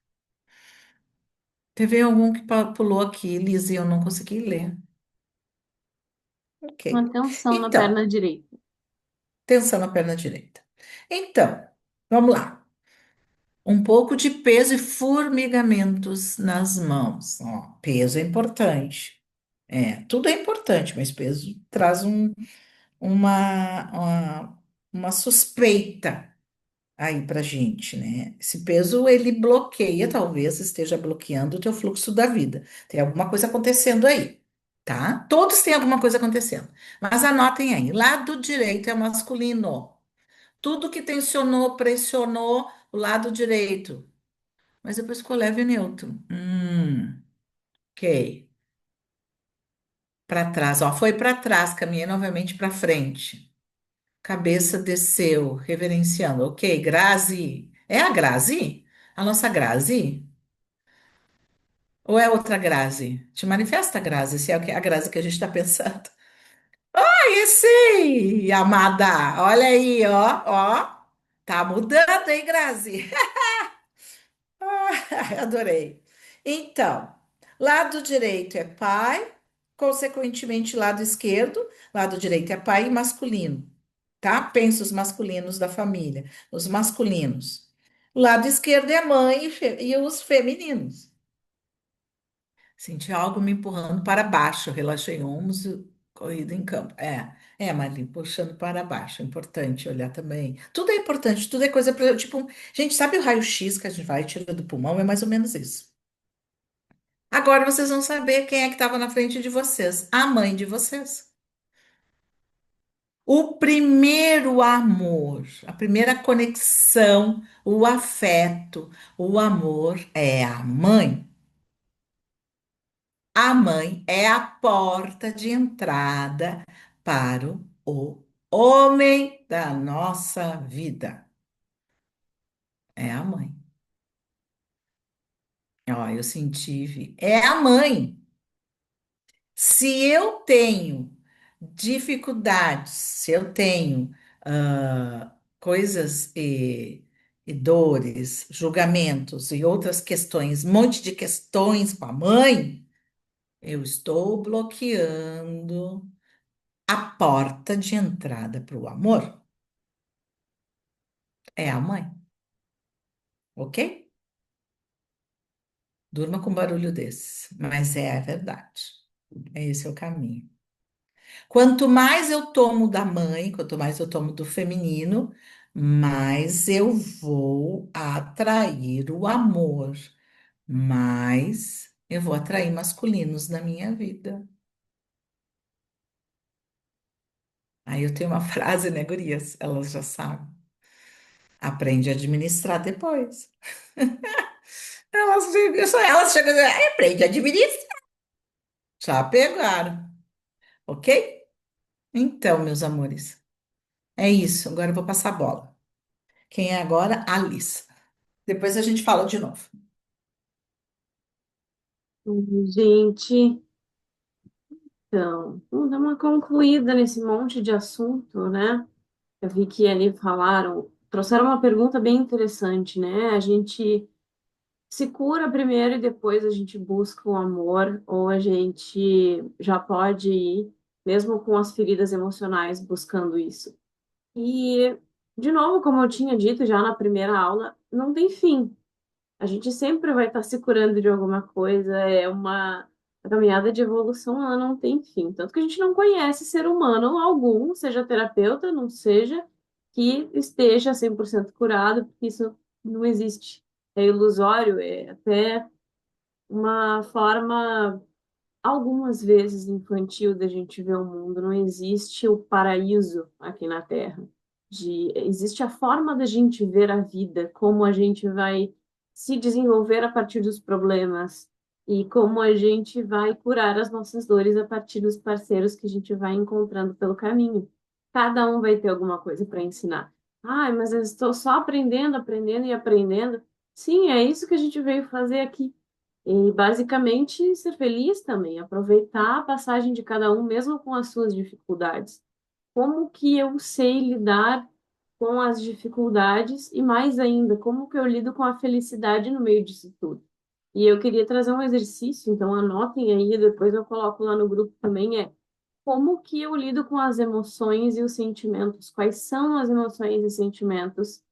Teve algum que pulou aqui, Liz, e eu não consegui ler. Uma Ok. tensão na Então, perna direita. tensão na perna direita. Então, vamos lá. Um pouco de peso e formigamentos nas mãos. Ó, peso é importante. É, tudo é importante, mas peso traz uma, uma, uma suspeita aí pra gente, né? Esse peso, ele bloqueia, talvez esteja bloqueando o teu fluxo da vida. Tem alguma coisa acontecendo aí, tá? Todos têm alguma coisa acontecendo. Mas anotem aí, lado direito é masculino. Tudo que tensionou, pressionou o lado direito. Mas depois ficou leve e neutro. Ok. Para trás, ó, foi para trás, caminhei novamente para frente. Cabeça desceu, reverenciando. Ok, Grazi. É a Grazi? A nossa Grazi? Ou é outra Grazi? Te manifesta, Grazi, se é a Grazi que a gente está pensando. Aí sim, amada. Olha aí, ó, ó. Tá mudando, hein, Grazi? Adorei. Então, lado direito é pai, consequentemente, lado esquerdo, lado direito é pai e masculino, tá? Pensa os masculinos da família, os masculinos. O lado esquerdo é mãe e os femininos. Senti algo me empurrando para baixo, relaxei ombros, e corrida em campo. Marli, puxando para baixo. É importante olhar também. Tudo é importante, tudo é coisa para. Tipo, gente, sabe o raio-x que a gente vai tirar do pulmão? É mais ou menos isso. Agora vocês vão saber quem é que estava na frente de vocês. A mãe de vocês. O primeiro amor, a primeira conexão, o afeto, o amor é a mãe. A mãe é a porta de entrada para o homem da nossa vida. É a mãe. Ó, eu senti, é a mãe. Se eu tenho dificuldades, se eu tenho coisas e dores, julgamentos e outras questões, um monte de questões com a mãe, eu estou bloqueando a porta de entrada para o amor. É a mãe, ok? Durma com barulho desse, mas é a verdade. É esse o caminho. Quanto mais eu tomo da mãe, quanto mais eu tomo do feminino, mais eu vou atrair o amor, mais eu vou atrair masculinos na minha vida. Aí eu tenho uma frase, né, gurias? Elas já sabem. Aprende a administrar depois. Elas chegam a dizer, "Ai, aprende a administrar." Já pegaram, ok? Então, meus amores, é isso. Agora eu vou passar a bola. Quem é agora? Alice. Depois a gente fala de novo. Gente, então, vamos dar uma concluída nesse monte de assunto, né? Eu vi que ali falaram, trouxeram uma pergunta bem interessante, né? A gente se cura primeiro e depois a gente busca o amor, ou a gente já pode ir, mesmo com as feridas emocionais, buscando isso. E, de novo, como eu tinha dito já na primeira aula, não tem fim. A gente sempre vai estar se curando de alguma coisa, é uma a caminhada de evolução, ela não tem fim. Tanto que a gente não conhece ser humano algum, seja terapeuta, não seja, que esteja 100% curado, porque isso não existe. É ilusório, é até uma forma algumas vezes infantil da gente ver o mundo. Não existe o paraíso aqui na Terra. Existe a forma da gente ver a vida, como a gente vai se desenvolver a partir dos problemas e como a gente vai curar as nossas dores a partir dos parceiros que a gente vai encontrando pelo caminho. Cada um vai ter alguma coisa para ensinar. Ah, mas eu estou só aprendendo, aprendendo e aprendendo. Sim, é isso que a gente veio fazer aqui. E basicamente ser feliz também, aproveitar a passagem de cada um, mesmo com as suas dificuldades. Como que eu sei lidar com as dificuldades e mais ainda, como que eu lido com a felicidade no meio disso tudo? E eu queria trazer um exercício, então anotem aí, depois eu coloco lá no grupo também, como que eu lido com as emoções e os sentimentos? Quais são as emoções e sentimentos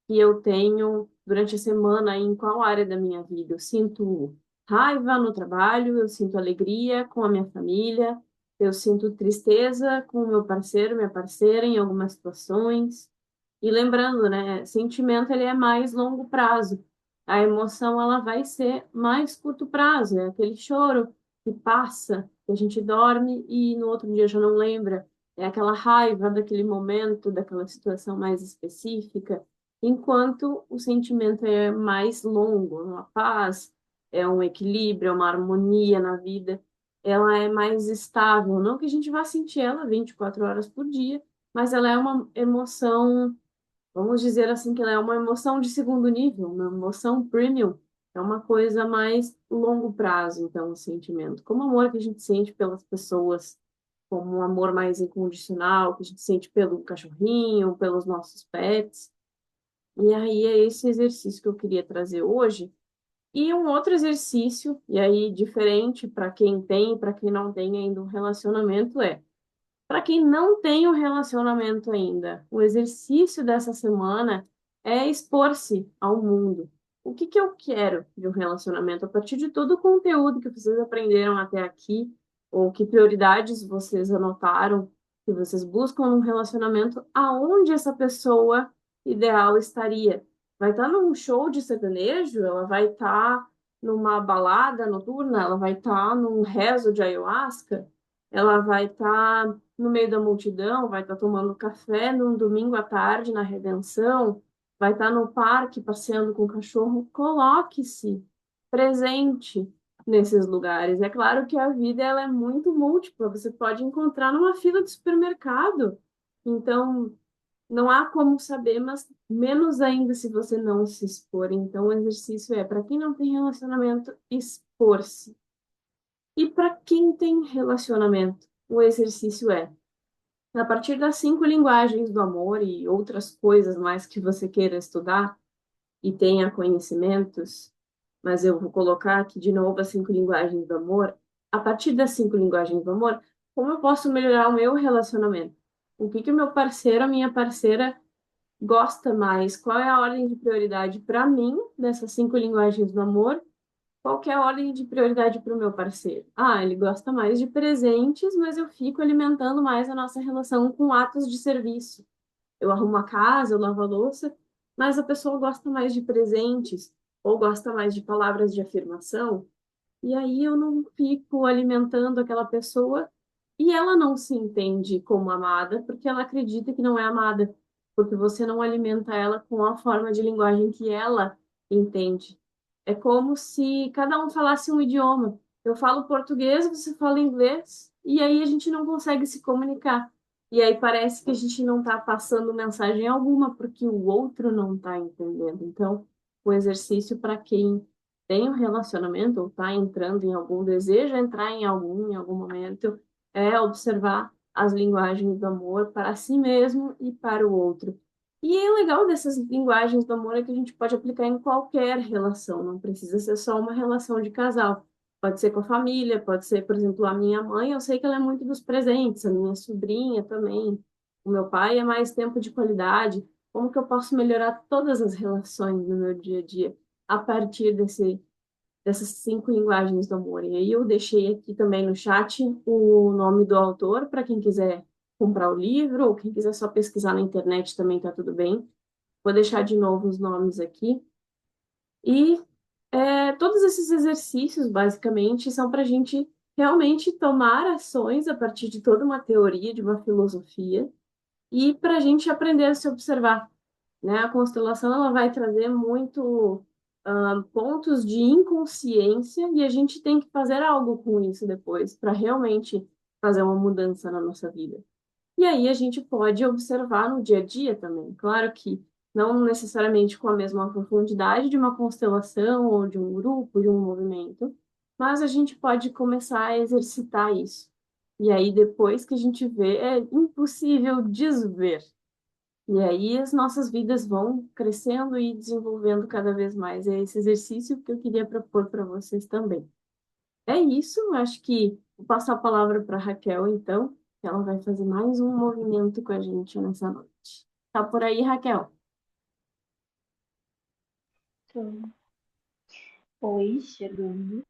que eu tenho durante a semana em qual área da minha vida? Eu sinto raiva no trabalho, eu sinto alegria com a minha família, eu sinto tristeza com o meu parceiro, minha parceira em algumas situações. E lembrando, né, sentimento ele é mais longo prazo. A emoção ela vai ser mais curto prazo, é aquele choro que passa, que a gente dorme e no outro dia já não lembra. É aquela raiva daquele momento, daquela situação mais específica, enquanto o sentimento é mais longo, uma paz, é um equilíbrio, é uma harmonia na vida, ela é mais estável. Não que a gente vá sentir ela 24 horas por dia, mas ela é uma emoção, vamos dizer assim, que ela é uma emoção de segundo nível, uma emoção premium. É uma coisa mais longo prazo, então, o sentimento. Como o amor que a gente sente pelas pessoas, como um amor mais incondicional, que a gente sente pelo cachorrinho, pelos nossos pets. E aí é esse exercício que eu queria trazer hoje. E um outro exercício, e aí diferente para quem tem, para quem não tem ainda um relacionamento, para quem não tem um relacionamento ainda, o exercício dessa semana é expor-se ao mundo. O que que eu quero de um relacionamento? A partir de todo o conteúdo que vocês aprenderam até aqui, ou que prioridades vocês anotaram, que vocês buscam num relacionamento, aonde essa pessoa ideal estaria? Vai estar num show de sertanejo? Ela vai estar numa balada noturna? Ela vai estar num rezo de ayahuasca? Ela vai estar no meio da multidão, vai estar tomando café num domingo à tarde na Redenção, vai estar no parque passeando com o cachorro. Coloque-se presente nesses lugares. É claro que a vida ela é muito múltipla, você pode encontrar numa fila de supermercado. Então, não há como saber, mas menos ainda se você não se expor. Então, o exercício é, para quem não tem relacionamento, expor-se. E para quem tem relacionamento, o exercício é, a partir das 5 linguagens do amor e outras coisas mais que você queira estudar e tenha conhecimentos, mas eu vou colocar aqui de novo as 5 linguagens do amor. A partir das 5 linguagens do amor, como eu posso melhorar o meu relacionamento? O que que o meu parceiro, a minha parceira gosta mais? Qual é a ordem de prioridade para mim dessas 5 linguagens do amor? Qual que é a ordem de prioridade para o meu parceiro? Ah, ele gosta mais de presentes, mas eu fico alimentando mais a nossa relação com atos de serviço. Eu arrumo a casa, eu lavo a louça, mas a pessoa gosta mais de presentes ou gosta mais de palavras de afirmação. E aí eu não fico alimentando aquela pessoa e ela não se entende como amada porque ela acredita que não é amada, porque você não alimenta ela com a forma de linguagem que ela entende. É como se cada um falasse um idioma. Eu falo português, você fala inglês, e aí a gente não consegue se comunicar. E aí parece que a gente não está passando mensagem alguma porque o outro não está entendendo. Então, o exercício para quem tem um relacionamento ou está entrando em algum, deseja entrar em algum momento, é observar as linguagens do amor para si mesmo e para o outro. E o legal dessas linguagens do amor é que a gente pode aplicar em qualquer relação, não precisa ser só uma relação de casal. Pode ser com a família, pode ser, por exemplo, a minha mãe, eu sei que ela é muito dos presentes, a minha sobrinha também, o meu pai é mais tempo de qualidade. Como que eu posso melhorar todas as relações no meu dia a dia a partir dessas 5 linguagens do amor? E aí eu deixei aqui também no chat o nome do autor para quem quiser comprar o livro ou quem quiser só pesquisar na internet também tá tudo bem. Vou deixar de novo os nomes aqui. E todos esses exercícios, basicamente, são para a gente realmente tomar ações a partir de toda uma teoria, de uma filosofia, e para a gente aprender a se observar, né? A constelação ela vai trazer muito pontos de inconsciência e a gente tem que fazer algo com isso depois para realmente fazer uma mudança na nossa vida. E aí a gente pode observar no dia a dia também. Claro que não necessariamente com a mesma profundidade de uma constelação ou de um grupo, de um movimento, mas a gente pode começar a exercitar isso. E aí depois que a gente vê, é impossível desver. E aí as nossas vidas vão crescendo e desenvolvendo cada vez mais. É esse exercício que eu queria propor para vocês também. É isso, acho que vou passar a palavra para Raquel, então, que ela vai fazer mais um movimento com a gente nessa noite. Tá por aí, Raquel? Então, oi, chegando.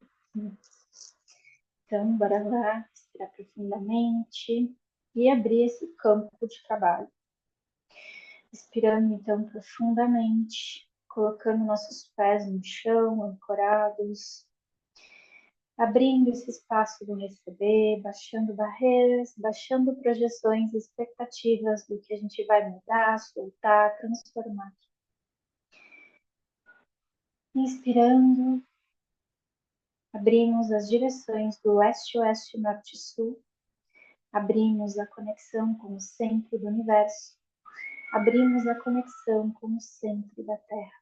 Então, bora lá, respirar profundamente e abrir esse campo de trabalho. Respirando, então, profundamente, colocando nossos pés no chão, ancorados, abrindo esse espaço do receber, baixando barreiras, baixando projeções, expectativas do que a gente vai mudar, soltar, transformar. Inspirando, abrimos as direções do leste, oeste, norte e sul. Abrimos a conexão com o centro do universo. Abrimos a conexão com o centro da Terra.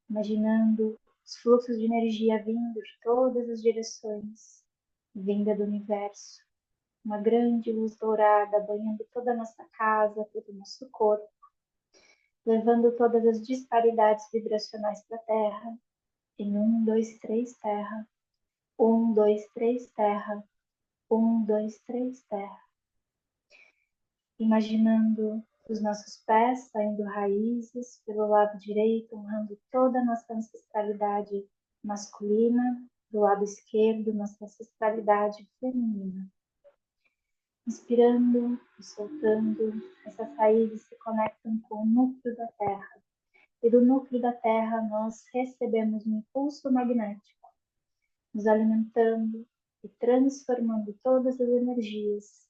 Imaginando os fluxos de energia vindo de todas as direções, vinda do universo. Uma grande luz dourada banhando toda a nossa casa, todo o nosso corpo, levando todas as disparidades vibracionais para a Terra. Em 1, 2, 3, Terra. 1, 2, 3, Terra. 1, 2, 3, Terra. Imaginando os nossos pés saindo raízes pelo lado direito, honrando toda a nossa ancestralidade masculina, do lado esquerdo, nossa ancestralidade feminina. Inspirando e soltando, essas raízes se conectam com o núcleo da Terra. E do núcleo da Terra nós recebemos um impulso magnético, nos alimentando e transformando todas as energias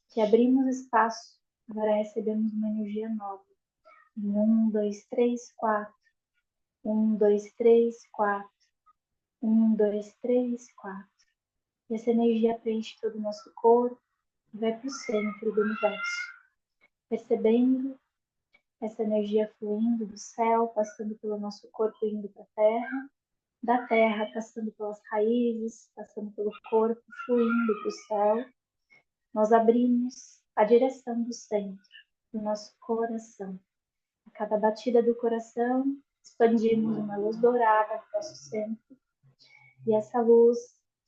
que abrimos espaço. Agora recebemos uma energia nova. 1, 2, 3, 4. 1, 2, 3, 4. 1, 2, 3, 4. E essa energia preenche todo o nosso corpo e vai para o centro do universo. Percebendo essa energia fluindo do céu, passando pelo nosso corpo e indo para a terra. Da terra, passando pelas raízes, passando pelo corpo, fluindo para o céu. Nós abrimos a direção do centro, do nosso coração. A cada batida do coração, expandimos uma luz dourada no nosso centro. E essa luz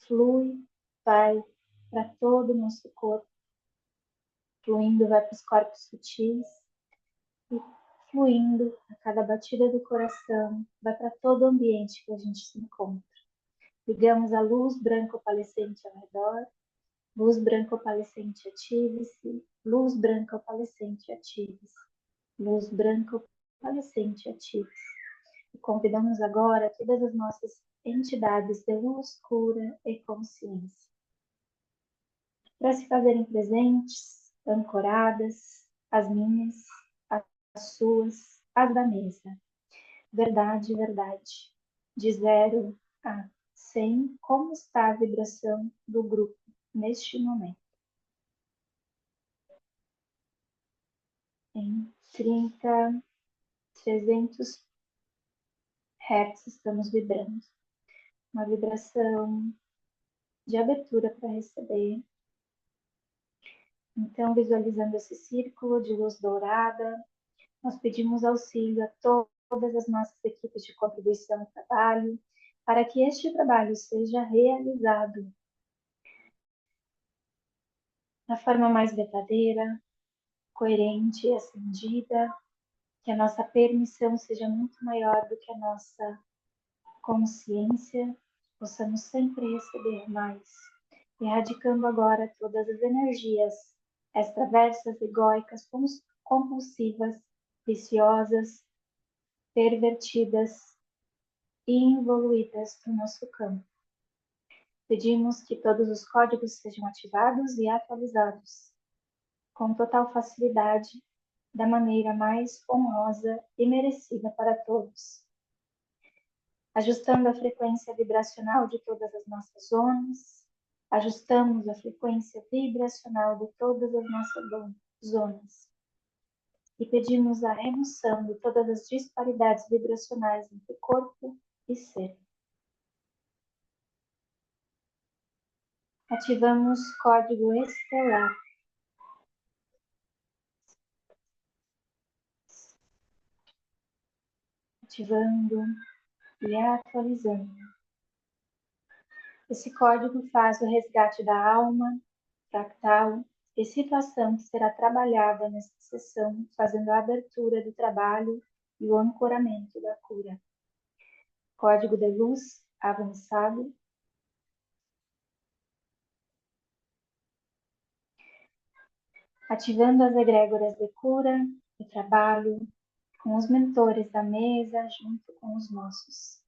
flui, vai para todo o nosso corpo. Fluindo, vai para os corpos sutis. E fluindo, a cada batida do coração, vai para todo o ambiente que a gente se encontra. Ligamos a luz branca opalescente ao redor. Luz branca opalescente, ative-se. Luz branca opalescente, ative-se. Luz branca opalescente, ative-se. E convidamos agora todas as nossas entidades de luz, cura e consciência para se fazerem presentes, ancoradas, as minhas, as suas, as da mesa. Verdade, verdade. De 0 a 100, como está a vibração do grupo neste momento? Em 30, 300 Hz estamos vibrando. Uma vibração de abertura para receber. Então, visualizando esse círculo de luz dourada, nós pedimos auxílio a todas as nossas equipes de contribuição e trabalho, para que este trabalho seja realizado da forma mais verdadeira, coerente e acendida, que a nossa permissão seja muito maior do que a nossa consciência, possamos sempre receber mais, erradicando agora todas as energias extraversas, egóicas, compulsivas, viciosas, pervertidas e involuídas do nosso campo. Pedimos que todos os códigos sejam ativados e atualizados com total facilidade, da maneira mais honrosa e merecida para todos, ajustando a frequência vibracional de todas as nossas zonas, ajustamos a frequência vibracional de todas as nossas zonas e pedimos a remoção de todas as disparidades vibracionais entre corpo e ser. Ativamos código estelar. Ativando e atualizando. Esse código faz o resgate da alma, fractal e situação que será trabalhada nesta sessão, fazendo a abertura do trabalho e o ancoramento da cura. Código de luz avançado. Ativando as egrégoras de cura e trabalho com os mentores da mesa junto com os nossos.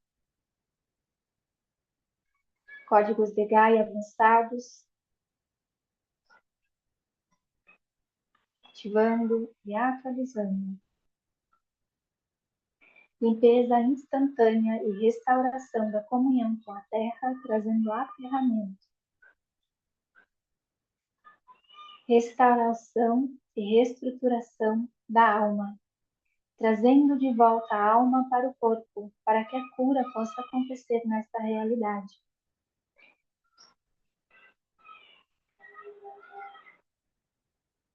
Códigos de Gaia avançados. Ativando e atualizando. Limpeza instantânea e restauração da comunhão com a Terra, trazendo aterramento. Restauração e reestruturação da alma, trazendo de volta a alma para o corpo, para que a cura possa acontecer nesta realidade.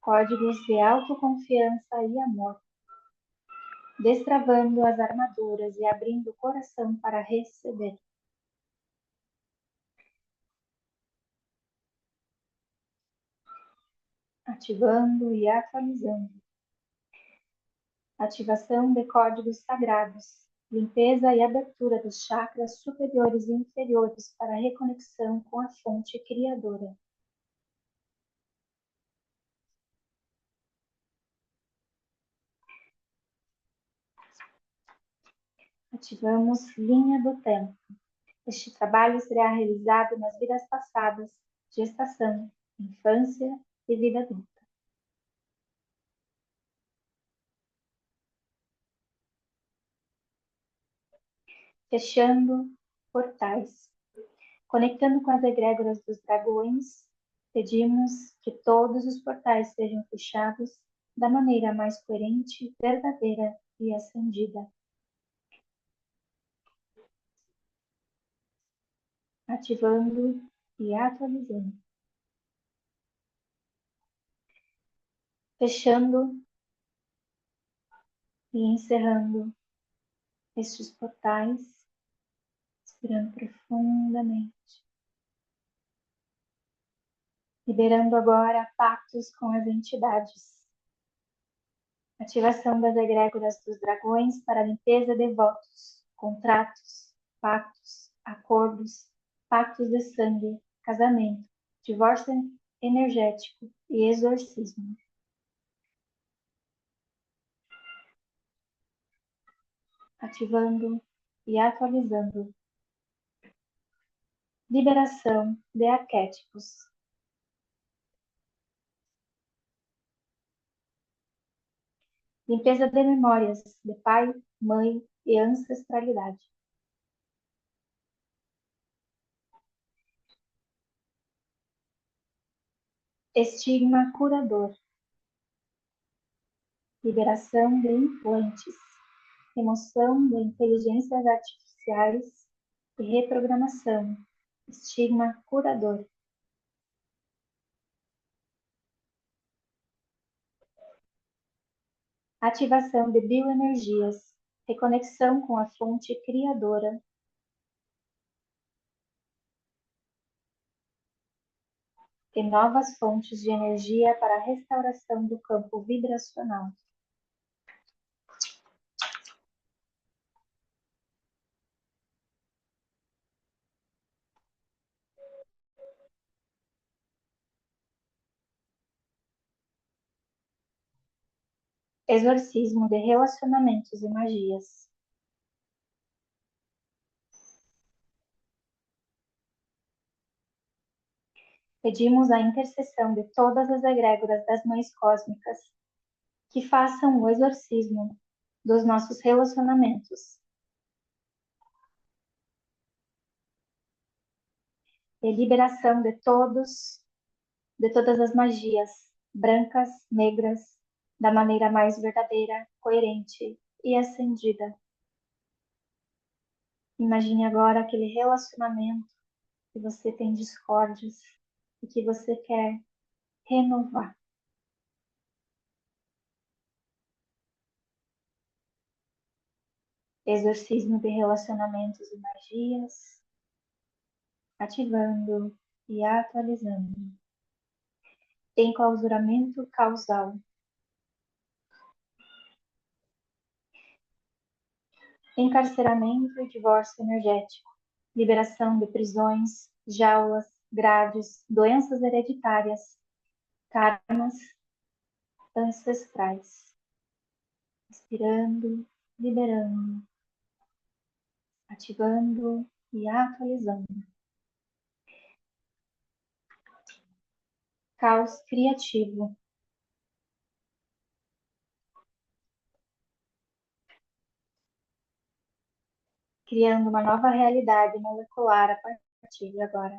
Códigos de autoconfiança e amor, destravando as armaduras e abrindo o coração para receber. Ativando e atualizando. Ativação de códigos sagrados, limpeza e abertura dos chakras superiores e inferiores para reconexão com a fonte criadora. Ativamos linha do tempo. Este trabalho será realizado nas vidas passadas, gestação, infância e vida adulta. Fechando portais. Conectando com as egrégoras dos dragões, pedimos que todos os portais sejam fechados da maneira mais coerente, verdadeira e acendida. Ativando e atualizando. Fechando e encerrando estes portais, respirando profundamente. Liberando agora pactos com as entidades. Ativação das egrégoras dos dragões para limpeza de votos, contratos, pactos, acordos, pactos de sangue, casamento, divórcio energético e exorcismo. Ativando e atualizando. Liberação de arquétipos. Limpeza de memórias de pai, mãe e ancestralidade. Estigma curador. Liberação de implantes. Remoção de inteligências artificiais e reprogramação. Estigma curador. Ativação de bioenergias. Reconexão com a fonte criadora. E novas fontes de energia para a restauração do campo vibracional. Exorcismo de relacionamentos e magias. Pedimos a intercessão de todas as egrégoras das mães cósmicas que façam o exorcismo dos nossos relacionamentos e liberação de todas as magias, brancas, negras, da maneira mais verdadeira, coerente e acendida. Imagine agora aquele relacionamento que você tem discórdias e que você quer renovar. Exorcismo de relacionamentos e magias, ativando e atualizando. Enclausuramento causal. Encarceramento e divórcio energético. Liberação de prisões, jaulas, grades, doenças hereditárias, karmas ancestrais. Inspirando, liberando, ativando e atualizando. Caos criativo. Criando uma nova realidade molecular a partir de agora.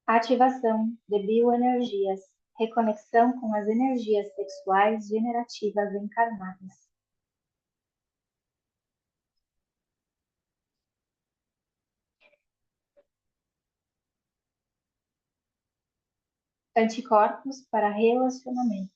Ativação de bioenergias. Reconexão com as energias sexuais generativas encarnadas. Anticorpos para relacionamentos.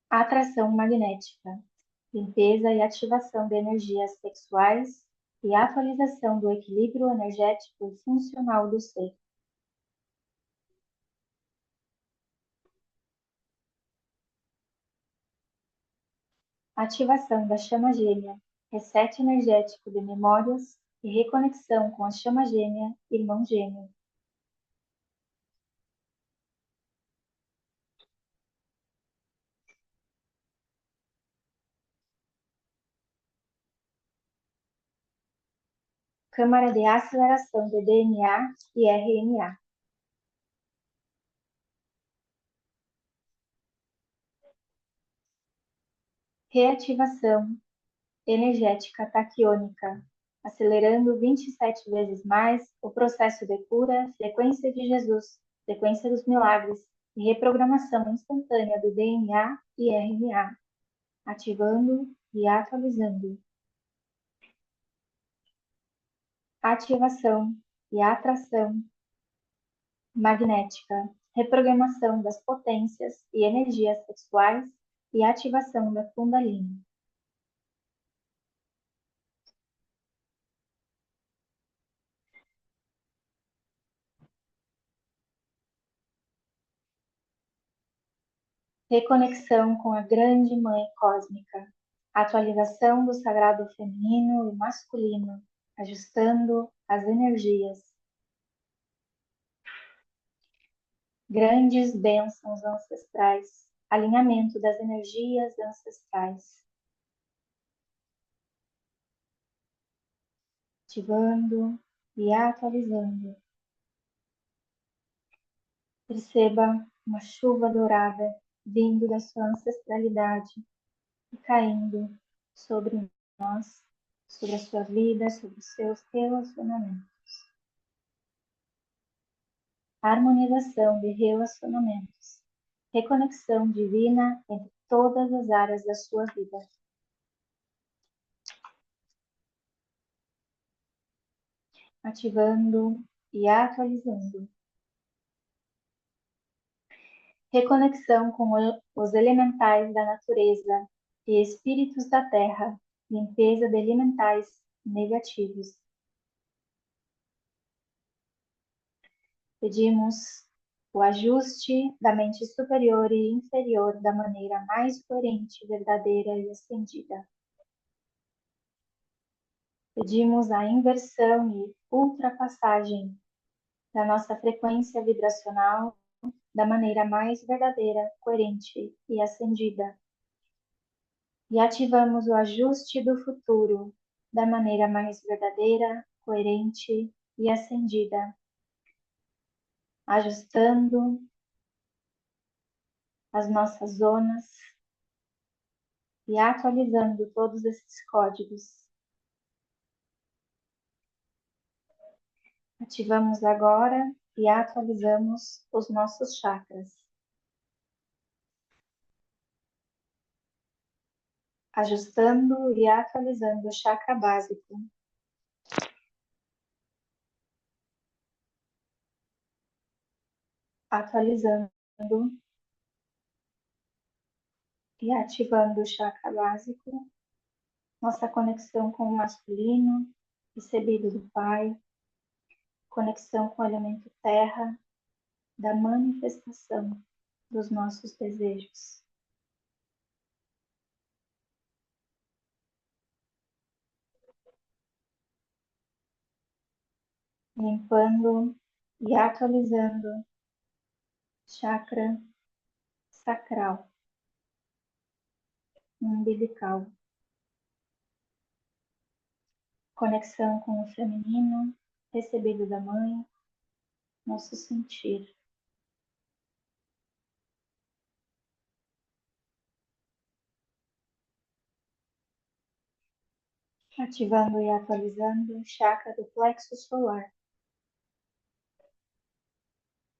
Atração magnética. Limpeza e ativação de energias sexuais e atualização do equilíbrio energético e funcional do ser. Ativação da chama gêmea, reset energético de memórias e reconexão com a chama gêmea, irmão gêmeo. Câmara de aceleração de DNA e RNA. Reativação energética taquiônica, acelerando 27 vezes mais o processo de cura, frequência de Jesus, frequência dos milagres e reprogramação instantânea do DNA e RNA, ativando e atualizando. Ativação e atração magnética, reprogramação das potências e energias sexuais e ativação da Kundalini. Reconexão com a grande mãe cósmica, atualização do sagrado feminino e masculino, ajustando as energias. Grandes bênçãos ancestrais, alinhamento das energias ancestrais. Ativando e atualizando. Perceba uma chuva dourada vindo da sua ancestralidade e caindo sobre nós, sobre a sua vida, sobre os seus relacionamentos. Harmonização de relacionamentos. Reconexão divina entre todas as áreas da sua vida. Ativando e atualizando. Reconexão com os elementais da natureza e espíritos da terra. Limpeza de elementais negativos. Pedimos o ajuste da mente superior e inferior da maneira mais coerente, verdadeira e estendida. Pedimos a inversão e ultrapassagem da nossa frequência vibracional da maneira mais verdadeira, coerente e acendida. E ativamos o ajuste do futuro da maneira mais verdadeira, coerente e acendida, ajustando as nossas zonas e atualizando todos esses códigos. Ativamos agora e atualizamos os nossos chakras, ajustando e atualizando o chakra básico, atualizando e ativando o chakra básico, nossa conexão com o masculino, recebido do Pai, conexão com o elemento terra, da manifestação dos nossos desejos. Limpando e atualizando chakra sacral, umbilical, conexão com o feminino, recebido da mãe, nosso sentir. Ativando e atualizando o chakra do plexo solar,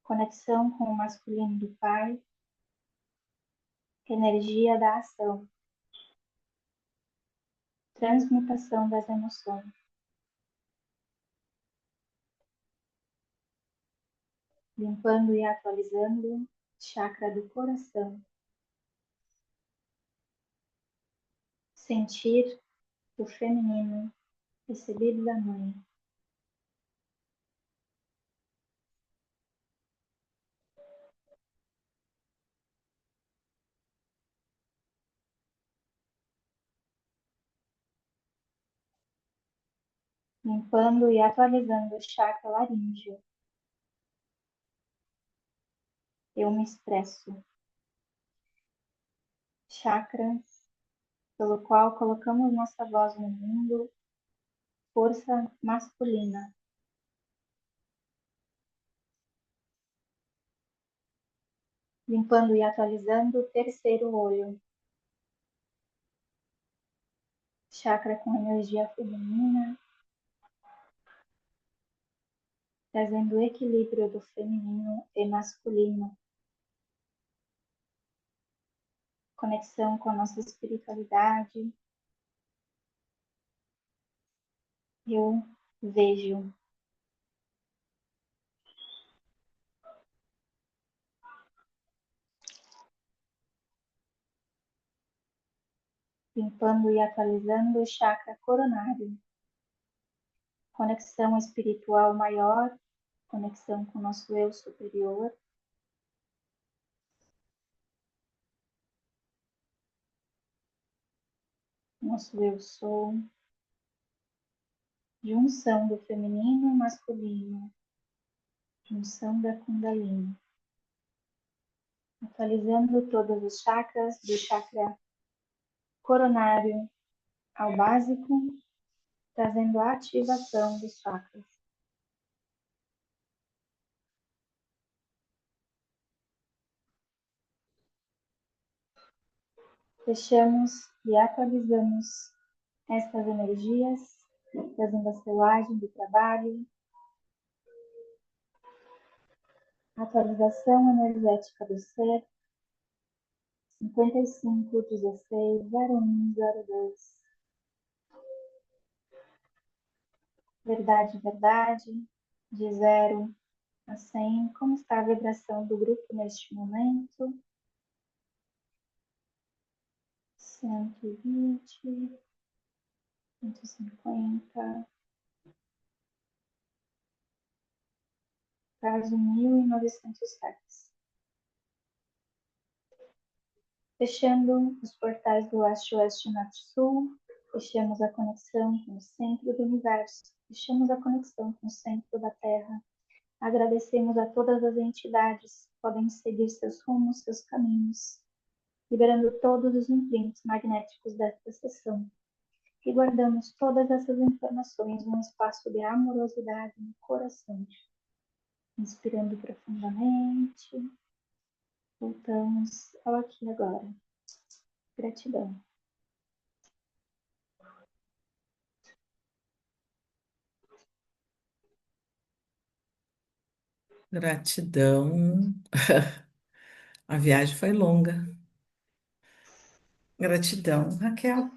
conexão com o masculino do Pai, energia da ação, transmutação das emoções. Limpando e atualizando chakra do coração, sentir do feminino recebido da mãe. Limpando e atualizando o chakra laríngeo. Eu me expresso. Chakra pelo qual colocamos nossa voz no mundo, força masculina. Limpando e atualizando o terceiro olho. Chakra com energia feminina, trazendo o equilíbrio do feminino e masculino. Conexão com a nossa espiritualidade. Eu vejo. Limpando e atualizando o chakra coronário. Conexão espiritual maior, conexão com o nosso eu superior. Nosso eu sou. Junção do feminino e masculino. Junção da Kundalini. Atualizando todos os chakras, do chakra coronário ao básico, trazendo a ativação dos chakras. Fechamos e atualizamos estas energias, trazendo a selagem do trabalho, atualização energética do ser, 55160102. Verdade, verdade, de 0 a 100, como está a vibração do grupo neste momento? 120, 150, Caso 1900 Hz. Fechando os portais do leste-oeste, norte-sul, fechamos a conexão com o centro do universo, fechamos a conexão com o centro da Terra. Agradecemos a todas as entidades que podem seguir seus rumos, seus caminhos, liberando todos os imprints magnéticos desta sessão. E guardamos todas essas informações num espaço de amorosidade no coração. Inspirando profundamente, voltamos ao aqui e agora. Gratidão. Gratidão. A viagem foi longa. Gratidão, Raquel.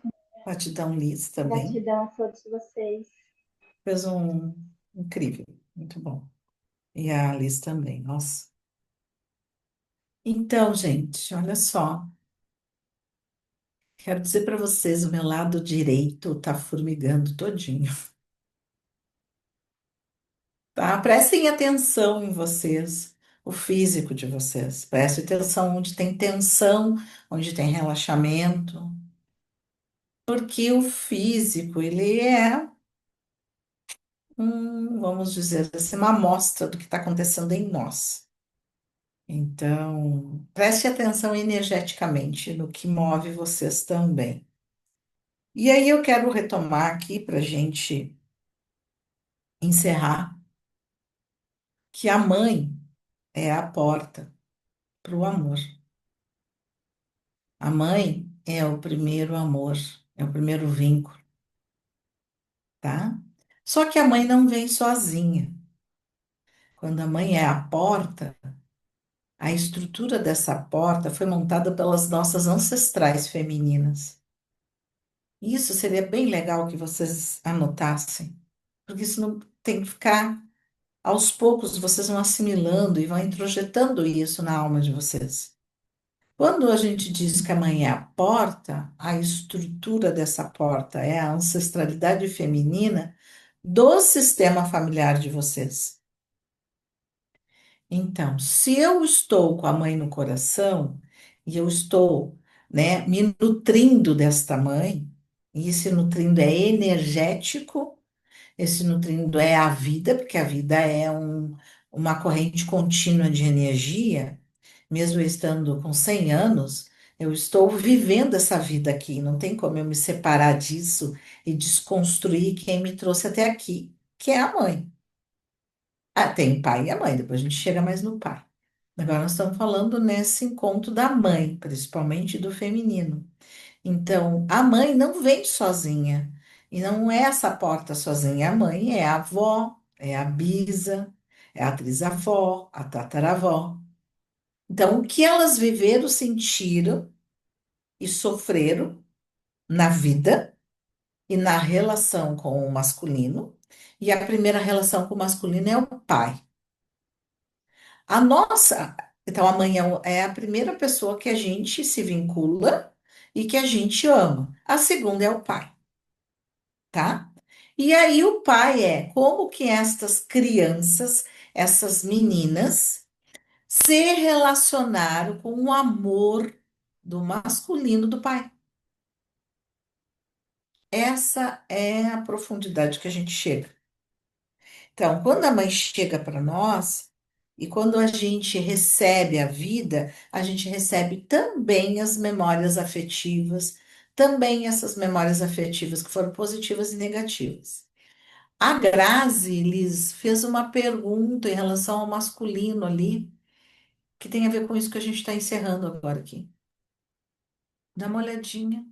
Gratidão, Liz, também. Gratidão a todos vocês. Fez um incrível, muito bom. E a Liz também, nossa. Então, gente, olha só. Quero dizer para vocês, o meu lado direito tá formigando todinho, tá? Prestem atenção em vocês, o físico de vocês. Prestem atenção onde tem tensão, onde tem relaxamento, porque o físico, ele é vamos dizer assim, uma amostra do que está acontecendo em nós. Então, preste atenção energeticamente no que move vocês também. E aí eu quero retomar aqui para a gente encerrar que a mãe é a porta para o amor. A mãe é o primeiro amor, é o primeiro vínculo, tá? Só que a mãe não vem sozinha. Quando a mãe é a porta, a estrutura dessa porta foi montada pelas nossas ancestrais femininas. Isso seria bem legal que vocês anotassem, porque isso não tem que ficar aos poucos, vocês vão assimilando e vão introjetando isso na alma de vocês. Quando a gente diz que a mãe é a porta, a estrutura dessa porta é a ancestralidade feminina do sistema familiar de vocês. Então, se eu estou com a mãe no coração e eu estou, né, me nutrindo desta mãe, e esse nutrindo é energético, esse nutrindo é a vida, porque a vida é uma corrente contínua de energia, mesmo eu estando com 100 anos, eu estou vivendo essa vida aqui, não tem como eu me separar disso e desconstruir quem me trouxe até aqui, que é a mãe. Ah, tem o pai e a mãe, depois a gente chega mais no pai. Agora nós estamos falando nesse encontro da mãe, principalmente do feminino. Então, a mãe não vem sozinha. E não é essa porta sozinha. A mãe é a avó, é a bisa, é a trisavó, a tataravó. Então, o que elas viveram, sentiram e sofreram na vida e na relação com o masculino. E a primeira relação com o masculino é o pai. A nossa, então a mãe é a primeira pessoa que a gente se vincula e que a gente ama. A segunda é o pai, tá? E aí o pai é como que estas crianças, essas meninas, se relacionaram com o amor do masculino do pai. Essa é a profundidade que a gente chega. Então, quando a mãe chega para nós e quando a gente recebe a vida, a gente recebe também as memórias afetivas, também essas memórias afetivas que foram positivas e negativas. A Grazi Liz fez uma pergunta em relação ao masculino ali, que tem a ver com isso que a gente está encerrando agora aqui. Dá uma olhadinha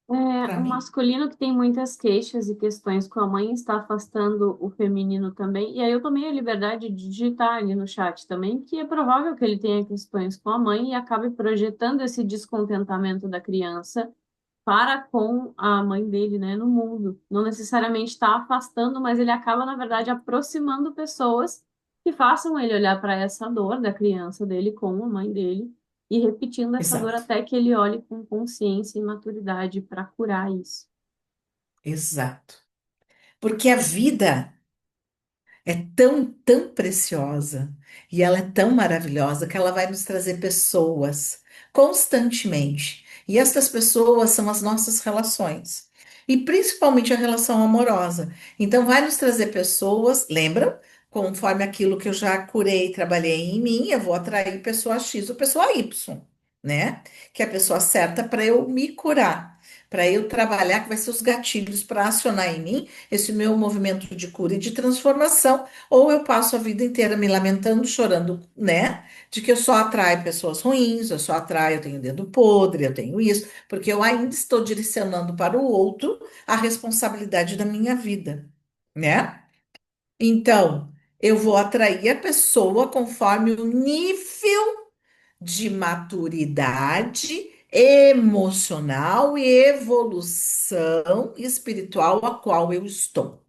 É, para o mim. masculino que tem muitas queixas e questões com a mãe está afastando o feminino também. E aí eu tomei a liberdade de digitar ali no chat também, que é provável que ele tenha questões com a mãe e acabe projetando esse descontentamento da criança para com a mãe dele, né, no mundo. Não necessariamente está afastando, mas ele acaba, na verdade, aproximando pessoas que façam ele olhar para essa dor da criança dele com a mãe dele e repetindo essa dor Exato, até que ele olhe com consciência e maturidade para curar isso. exato. Porque a vida é tão, tão preciosa e ela é tão maravilhosa que ela vai nos trazer pessoas constantemente. E essas pessoas são as nossas relações. E principalmente a relação amorosa. Então, vai nos trazer pessoas, lembram? Conforme aquilo que eu já curei, trabalhei em mim, eu vou atrair pessoa X ou pessoa Y, né? Que é a pessoa certa para eu me curar, para eu trabalhar, que vai ser os gatilhos para acionar em mim esse meu movimento de cura e de transformação, ou eu passo a vida inteira me lamentando, chorando, né? De que eu só atraio pessoas ruins, eu só atraio, eu tenho dedo podre, eu tenho isso, porque eu ainda estou direcionando para o outro a responsabilidade da minha vida, né? Então, eu vou atrair a pessoa conforme o nível de maturidade emocional e evolução espiritual a qual eu estou.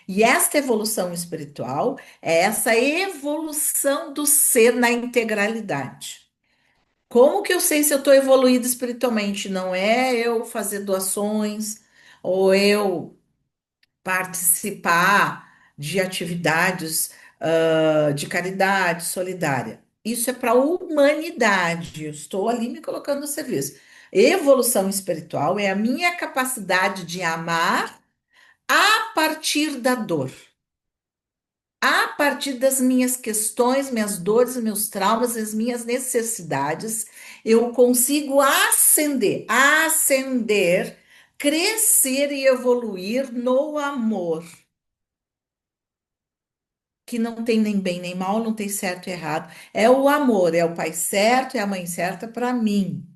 E esta evolução espiritual é essa evolução do ser na integralidade. Como que eu sei se eu estou evoluído espiritualmente? Não é eu fazer doações ou eu participar de atividades, de caridade solidária. Isso é para a humanidade. Eu estou ali me colocando no serviço. Evolução espiritual é a minha capacidade de amar a partir da dor. A partir das minhas questões, minhas dores, meus traumas, as minhas necessidades, eu consigo ascender, crescer e evoluir no amor, que não tem nem bem nem mal, não tem certo e errado. É o amor, é o pai certo, é a mãe certa para mim.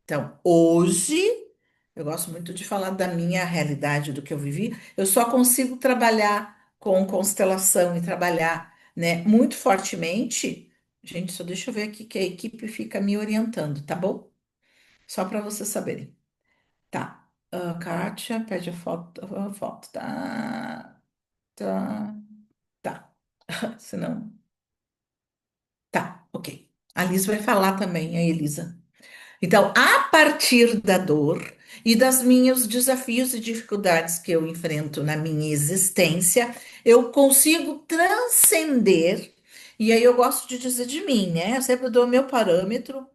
Então, hoje, eu gosto muito de falar da minha realidade, do que eu vivi. Eu só consigo trabalhar com constelação e trabalhar, né, muito fortemente. Gente, só deixa eu ver aqui que a equipe fica me orientando, tá bom? Só para vocês saberem. Tá. Kátia, pede a foto. Tá, tá, tá. Senão, tá, ok. A Liz vai falar também, a Elisa. Então, a partir da dor e das minhas desafios e dificuldades que eu enfrento na minha existência, eu consigo transcender. E aí eu gosto de dizer de mim, né? Eu sempre dou o meu parâmetro,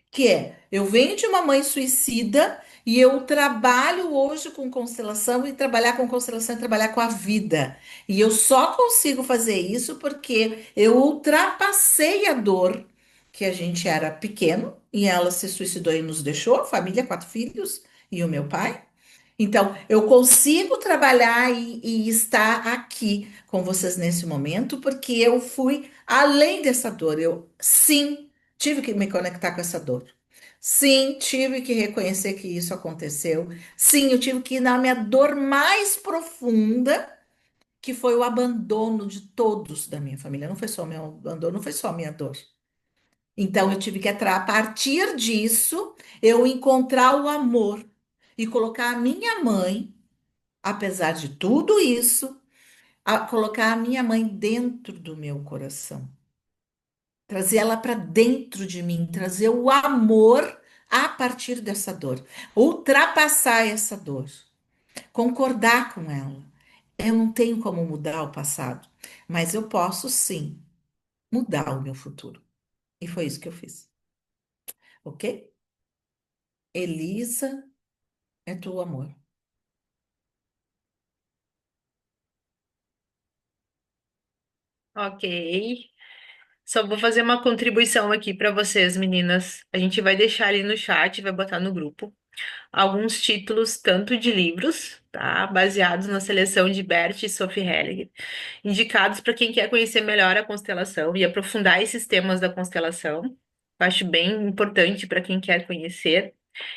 que é, eu venho de uma mãe suicida e eu trabalho hoje com constelação e trabalhar com constelação é trabalhar com a vida. E eu só consigo fazer isso porque eu ultrapassei a dor que a gente era pequeno e ela se suicidou e nos deixou, família, quatro filhos e o meu pai. Então, eu consigo trabalhar e estar aqui com vocês nesse momento porque eu fui além dessa dor. Eu, sim, tive que me conectar com essa dor. Sim, tive que reconhecer que isso aconteceu. Sim, eu tive que ir na minha dor mais profunda, que foi o abandono de todos da minha família. Não foi só o meu abandono, não foi só a minha dor. Então, eu tive que, a partir disso, eu encontrar o amor e colocar a minha mãe, apesar de tudo isso, colocar a minha mãe dentro do meu coração. Trazer ela para dentro de mim, trazer o amor a partir dessa dor, ultrapassar essa dor, concordar com ela. Eu não tenho como mudar o passado, mas eu posso sim mudar o meu futuro. E foi isso que eu fiz, ok? Elisa, é tu amor. Ok. Só vou fazer uma contribuição aqui para vocês, meninas. A gente vai deixar ali no chat, vai botar no grupo alguns títulos, tanto de livros, tá? Baseados na seleção de Bert e Sophie Hellinger, indicados para quem quer conhecer melhor a constelação e aprofundar esses temas da constelação. Eu acho bem importante para quem quer conhecer.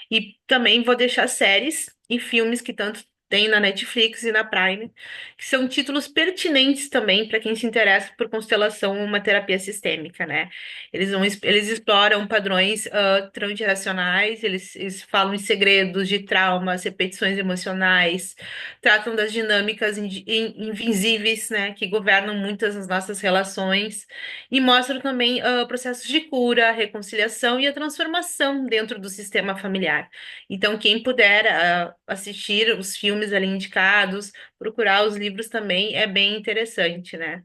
E também vou deixar séries e filmes que tanto tem na Netflix e na Prime, que são títulos pertinentes também para quem se interessa por constelação ou uma terapia sistêmica, né? Eles exploram padrões transgeracionais, eles falam em segredos de traumas, repetições emocionais, tratam das dinâmicas invisíveis, né, que governam muitas das nossas relações e mostram também processos de cura, reconciliação e a transformação dentro do sistema familiar. Então, quem puder assistir os filmes filmes ali indicados, procurar os livros também é bem interessante, né?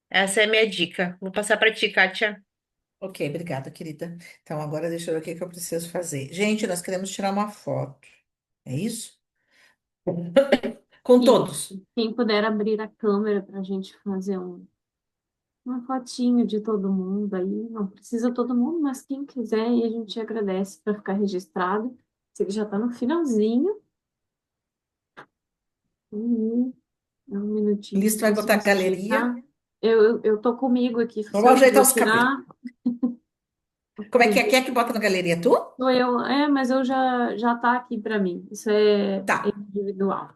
Essa é a minha dica. Vou passar para ti, Kátia. Ok, obrigada, querida. Então, agora deixa eu ver o que que eu preciso fazer. Gente, nós queremos tirar uma foto. É isso? Com E todos. quem puder abrir a câmera para a gente fazer uma fotinho de todo mundo aí, não precisa todo mundo, mas quem quiser, e a gente agradece para ficar registrado. Você que já está no finalzinho. É um minutinho Listo, para vai ver se botar você galeria. ajeitar. Eu tô comigo aqui, Vamos sou eu que ajeitar vou os cabelos. tirar. Como é que é? Quem é que bota na galeria? Tu? Sou eu, mas eu já tá aqui para mim. Isso Tá. é individual.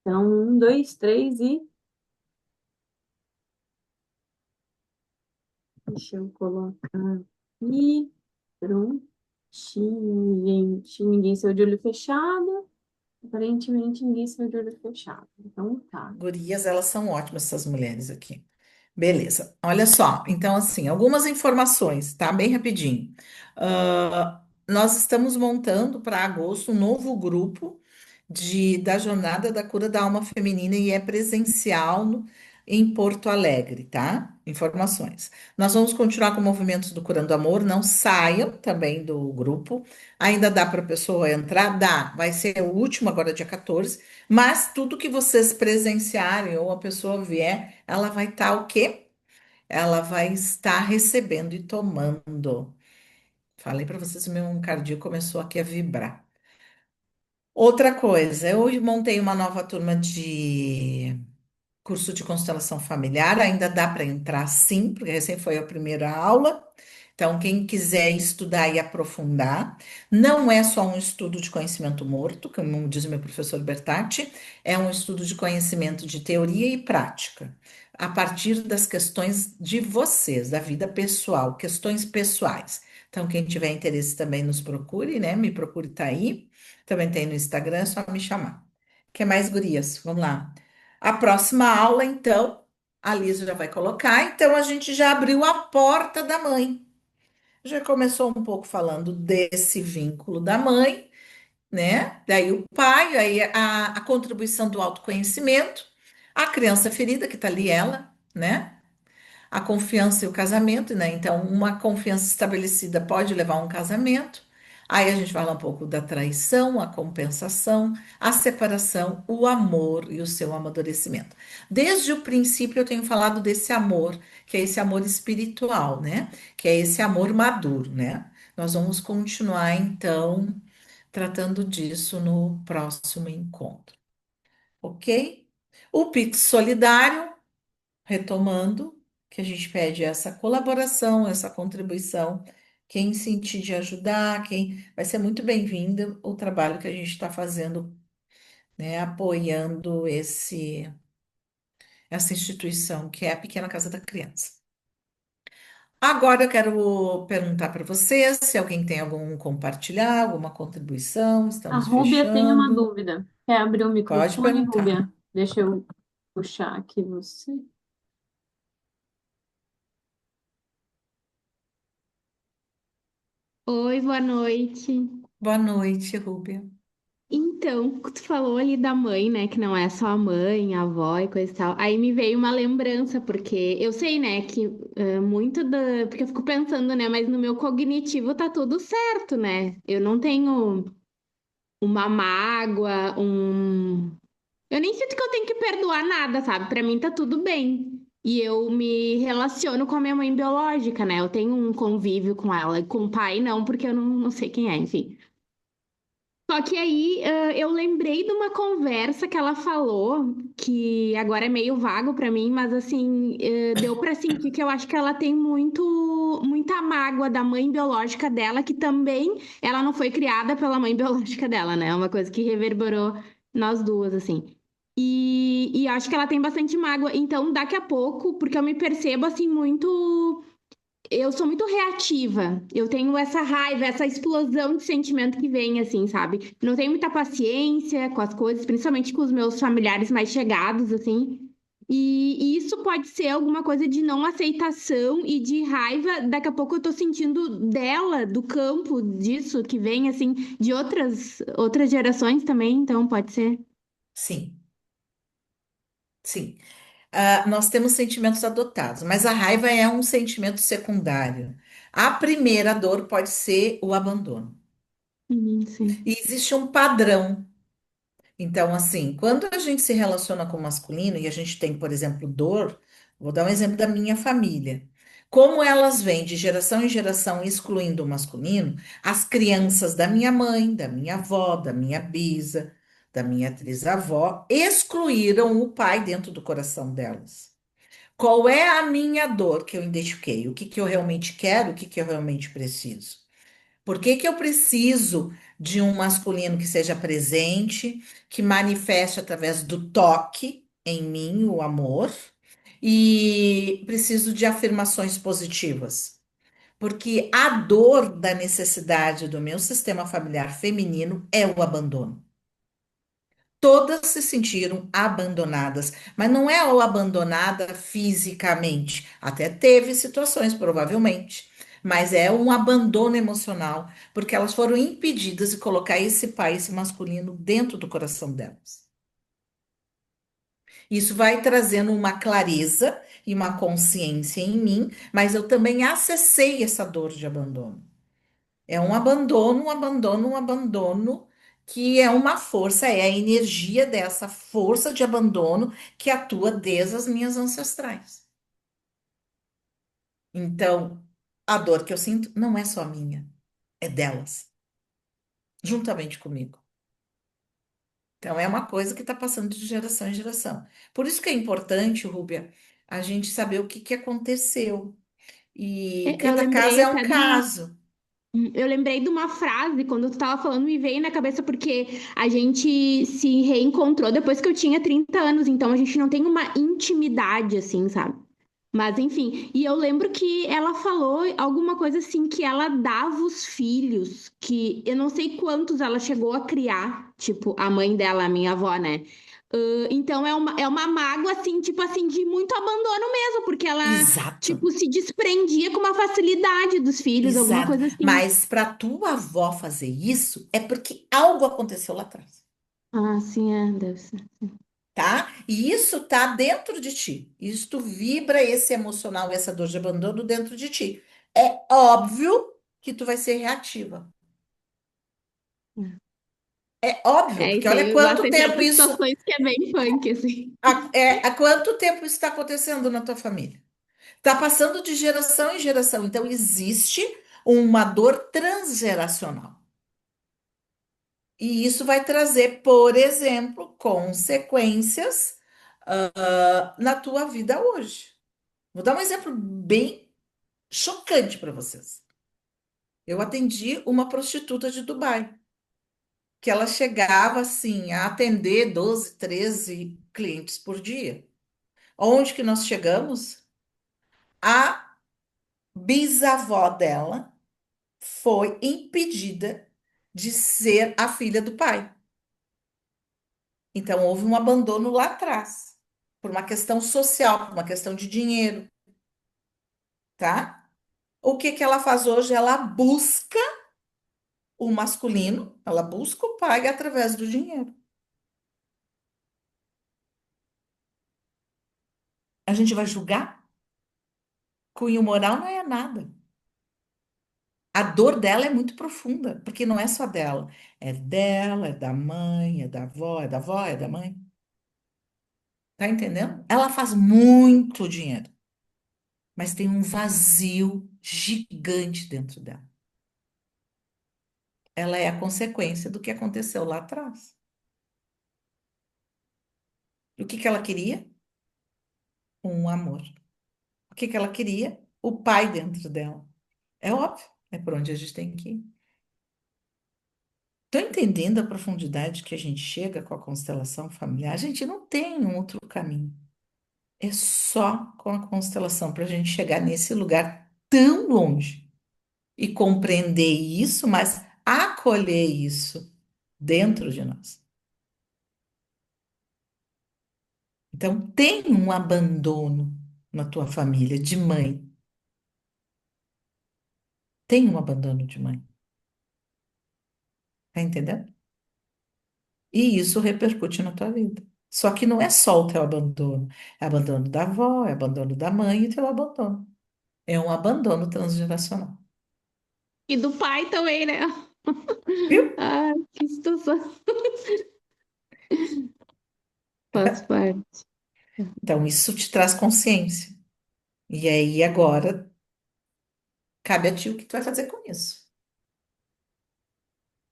Então, um, dois, três e deixa eu colocar aqui. Prontinho, gente. Ninguém saiu de olho fechado. Aparentemente, ninguém saiu de olho fechado. Então, tá. Gurias, elas são ótimas, essas mulheres aqui. Beleza. Olha só. Então, assim, algumas informações, tá? Bem rapidinho. Nós estamos montando para agosto um novo grupo da Jornada da Cura da Alma Feminina e é presencial em Porto Alegre, tá? Informações. Nós vamos continuar com movimentos do Curando Amor, não saiam também do grupo. Ainda dá para a pessoa entrar? Dá. Vai ser o último agora, dia 14. Mas tudo que vocês presenciarem ou a pessoa vier, ela vai estar o quê? Ela vai estar recebendo e tomando. Falei para vocês, o meu cardíaco começou aqui a vibrar. Outra coisa, eu montei uma nova turma de curso de constelação familiar, ainda dá para entrar sim, porque recém foi a primeira aula. Então, quem quiser estudar e aprofundar, não é só um estudo de conhecimento morto, como diz o meu professor Bertatti, é um estudo de conhecimento de teoria e prática, a partir das questões de vocês, da vida pessoal, questões pessoais. Então, quem tiver interesse também nos procure, né? Me procure, tá aí. Também tem no Instagram, é só me chamar. Quer mais, gurias? Vamos lá. A próxima aula, então, a Lisa já vai colocar. Então, a gente já abriu a porta da mãe. Já começou um pouco falando desse vínculo da mãe, né? Daí o pai, aí a contribuição do autoconhecimento, a criança ferida, que tá ali ela, né? A confiança e o casamento, né? Então, uma confiança estabelecida pode levar a um casamento. Aí a gente fala um pouco da traição, a compensação, a separação, o amor e o seu amadurecimento. Desde o princípio eu tenho falado desse amor, que é esse amor espiritual, né? Que é esse amor maduro, né? Nós vamos continuar então tratando disso no próximo encontro, ok? O Pix Solidário. Retomando, que a gente pede essa colaboração, essa contribuição. Quem sentir de ajudar, quem vai ser muito bem-vindo o trabalho que a gente está fazendo, né, apoiando essa instituição que é a Pequena Casa da Criança. Agora eu quero perguntar para vocês se alguém tem algum compartilhar, alguma contribuição. A Estamos Rúbia tem uma fechando. dúvida. Quer abrir o Pode microfone, perguntar. Rúbia? Deixa eu puxar aqui você. Oi, boa noite. Boa noite, Rúbia. Então, tu falou ali da mãe, né? Que não é só a mãe, a avó e coisa e tal. Aí me veio uma lembrança, porque eu sei, né, que muito da. Porque eu fico pensando, né? Mas no meu cognitivo tá tudo certo, né? Eu não tenho uma mágoa, Eu nem sinto que eu tenho que perdoar nada, sabe? Pra mim tá tudo bem. E eu me relaciono com a minha mãe biológica, né? Eu tenho um convívio com ela. E com o pai, não, porque eu não sei quem é, enfim. Só que aí, eu lembrei de uma conversa que ela falou, que agora é meio vago pra mim, mas assim, deu pra sentir que eu acho que ela tem muita mágoa da mãe biológica dela, que também ela não foi criada pela mãe biológica dela, né? É uma coisa que reverberou nós duas, assim. E acho que ela tem bastante mágoa. Então, daqui a pouco, porque eu me percebo assim muito. Eu sou muito reativa. Eu tenho essa raiva, essa explosão de sentimento que vem, assim, sabe? Não tenho muita paciência com as coisas, principalmente com os meus familiares mais chegados, assim. E isso pode ser alguma coisa de não aceitação e de raiva. Daqui a pouco eu tô sentindo dela, do campo, disso que vem, assim, de outras gerações também, então pode ser. Sim, sim. Nós temos sentimentos adotados, mas a raiva é um sentimento secundário. A primeira dor pode ser o abandono. Sim. E existe um padrão. Então, assim, quando a gente se relaciona com o masculino e a gente tem, por exemplo, dor, vou dar um exemplo da minha família. Como elas vêm de geração em geração excluindo o masculino, as crianças da minha mãe, da minha avó, da minha bisa, da minha trisavó, excluíram o pai dentro do coração delas. Qual é a minha dor que eu identifiquei? O que que eu realmente quero? O que que eu realmente preciso? Por que que eu preciso de um masculino que seja presente, que manifeste através do toque em mim o amor, e preciso de afirmações positivas? Porque a dor da necessidade do meu sistema familiar feminino é o abandono. Todas se sentiram abandonadas, mas não é o abandonada fisicamente. Até teve situações, provavelmente, mas é um abandono emocional, porque elas foram impedidas de colocar esse pai, esse masculino, dentro do coração delas. Isso vai trazendo uma clareza e uma consciência em mim, mas eu também acessei essa dor de abandono. É um abandono, um abandono, um abandono, que é uma força, é a energia dessa força de abandono que atua desde as minhas ancestrais. Então, a dor que eu sinto não é só minha, é delas, juntamente comigo. Então, é uma coisa que está passando de geração em geração. Por isso que é importante, Rúbia, a gente saber o que que aconteceu. E Eu cada caso lembrei é um até de uma. caso. Eu lembrei de uma frase quando tu tava falando, me veio na cabeça porque a gente se reencontrou depois que eu tinha 30 anos, então a gente não tem uma intimidade assim, sabe? Mas enfim, e eu lembro que ela falou alguma coisa assim que ela dava os filhos, que eu não sei quantos ela chegou a criar, tipo, a mãe dela, a minha avó, né? Então é uma mágoa assim, tipo assim, de muito abandono mesmo, porque ela, Exato. tipo, se desprendia com uma facilidade dos filhos, alguma Exato. coisa assim. Mas para tua avó fazer isso é porque algo aconteceu lá atrás, Ah, sim, é, deve ser. tá? E isso tá dentro de ti. Isso vibra esse emocional, essa dor de abandono dentro de ti. É óbvio que tu vai ser reativa. É óbvio, É, porque isso aí olha eu já quanto tem tempo certas isso, situações que é bem punk, assim. há quanto tempo isso está acontecendo na tua família? Tá passando de geração em geração. Então existe uma dor transgeracional. E isso vai trazer, por exemplo, consequências, na tua vida hoje. Vou dar um exemplo bem chocante para vocês. Eu atendi uma prostituta de Dubai, que ela chegava assim a atender 12, 13 clientes por dia. Onde que nós chegamos? A bisavó dela foi impedida de ser a filha do pai. Então, houve um abandono lá atrás, por uma questão social, por uma questão de dinheiro, tá? O que que ela faz hoje? Ela busca o masculino, ela busca o pai através do dinheiro. A gente vai julgar? Cunho moral não é nada. A dor dela é muito profunda, porque não é só dela. É dela, é da mãe, é da avó, é da avó, é da mãe. Tá entendendo? Ela faz muito dinheiro, mas tem um vazio gigante dentro dela. Ela é a consequência do que aconteceu lá atrás. O que que ela queria? Um amor. O que que ela queria? O pai dentro dela. É óbvio, é por onde a gente tem que ir. Estou entendendo a profundidade que a gente chega com a constelação familiar? A gente não tem um outro caminho. É só com a constelação para a gente chegar nesse lugar tão longe e compreender isso, mas acolher isso dentro de nós. Então, tem um abandono na tua família de mãe. Tem um abandono de mãe. Tá entendendo? E isso repercute na tua vida. Só que não é só o teu abandono. É abandono da avó, é abandono da mãe e teu abandono. É um abandono transgeracional. E do pai também, né? Viu? Ai, que situação. Faz parte. Então, isso te traz consciência. E aí, agora, cabe a ti o que tu vai fazer com isso.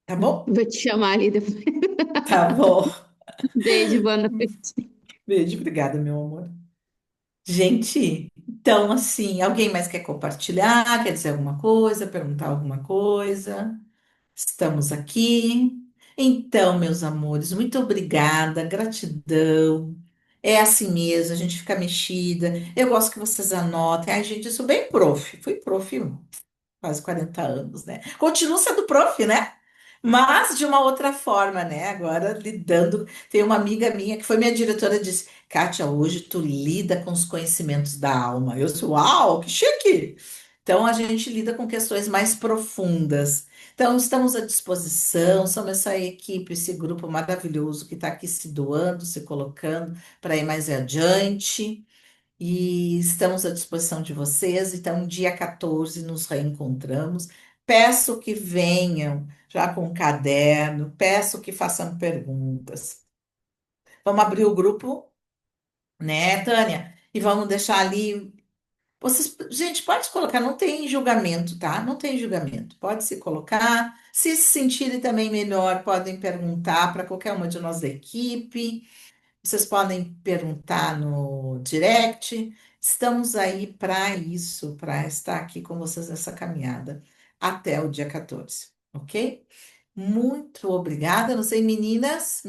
Tá bom? Vou te chamar ali depois. Tá bom. Beijo, boa noite. Beijo, obrigada, meu amor. Gente, então, assim, alguém mais quer compartilhar, quer dizer alguma coisa, perguntar alguma coisa? Estamos aqui. Então, meus amores, muito obrigada, gratidão. É assim mesmo, a gente fica mexida. Eu gosto que vocês anotem. Ai, gente, eu sou bem prof. Fui prof quase 40 anos, né? Continuo sendo prof, né? Mas de uma outra forma, né? Agora lidando. Tem uma amiga minha que foi minha diretora, disse: Kátia, hoje tu lida com os conhecimentos da alma. Eu sou, uau, que chique! Então a gente lida com questões mais profundas. Então estamos à disposição, somos essa equipe, esse grupo maravilhoso que está aqui se doando, se colocando para ir mais adiante. E estamos à disposição de vocês. Então, dia 14 nos reencontramos. Peço que venham já com um caderno, peço que façam perguntas. Vamos abrir o grupo, né, Tânia? E vamos deixar ali. Vocês, gente, pode colocar, não tem julgamento, tá? Não tem julgamento. Pode se colocar. Se sentirem também melhor, podem perguntar para qualquer uma de nós da equipe. Vocês podem perguntar no direct. Estamos aí para isso, para estar aqui com vocês nessa caminhada até o dia 14, ok? Muito obrigada. Não sei, meninas,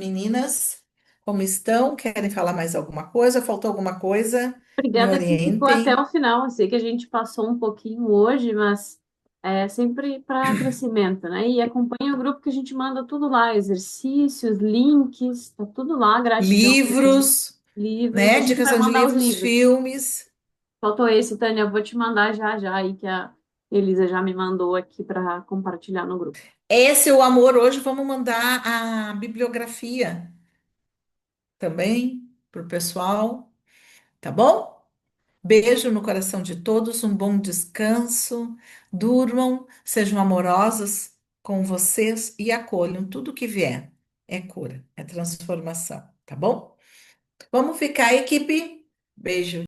como estão? Querem falar mais alguma coisa? Faltou alguma coisa? Me Obrigada que ficou até o orientem. final. Eu sei que a gente passou um pouquinho hoje, mas é sempre para crescimento, né? E acompanha o grupo que a gente manda tudo lá, exercícios, links, tá tudo lá. Gratidão mesmo. Livros, Livros, a né? gente vai Indicação de mandar os livros, livros. filmes. Faltou esse, Tânia, eu vou te mandar já já aí que a Elisa já me mandou aqui para compartilhar no grupo. Esse é o amor. Hoje vamos mandar a bibliografia também para o pessoal, tá bom? Beijo no coração de todos, um bom descanso. Durmam, sejam amorosos com vocês e acolham tudo que vier. É cura, é transformação, tá bom? Vamos ficar, equipe? Beijo.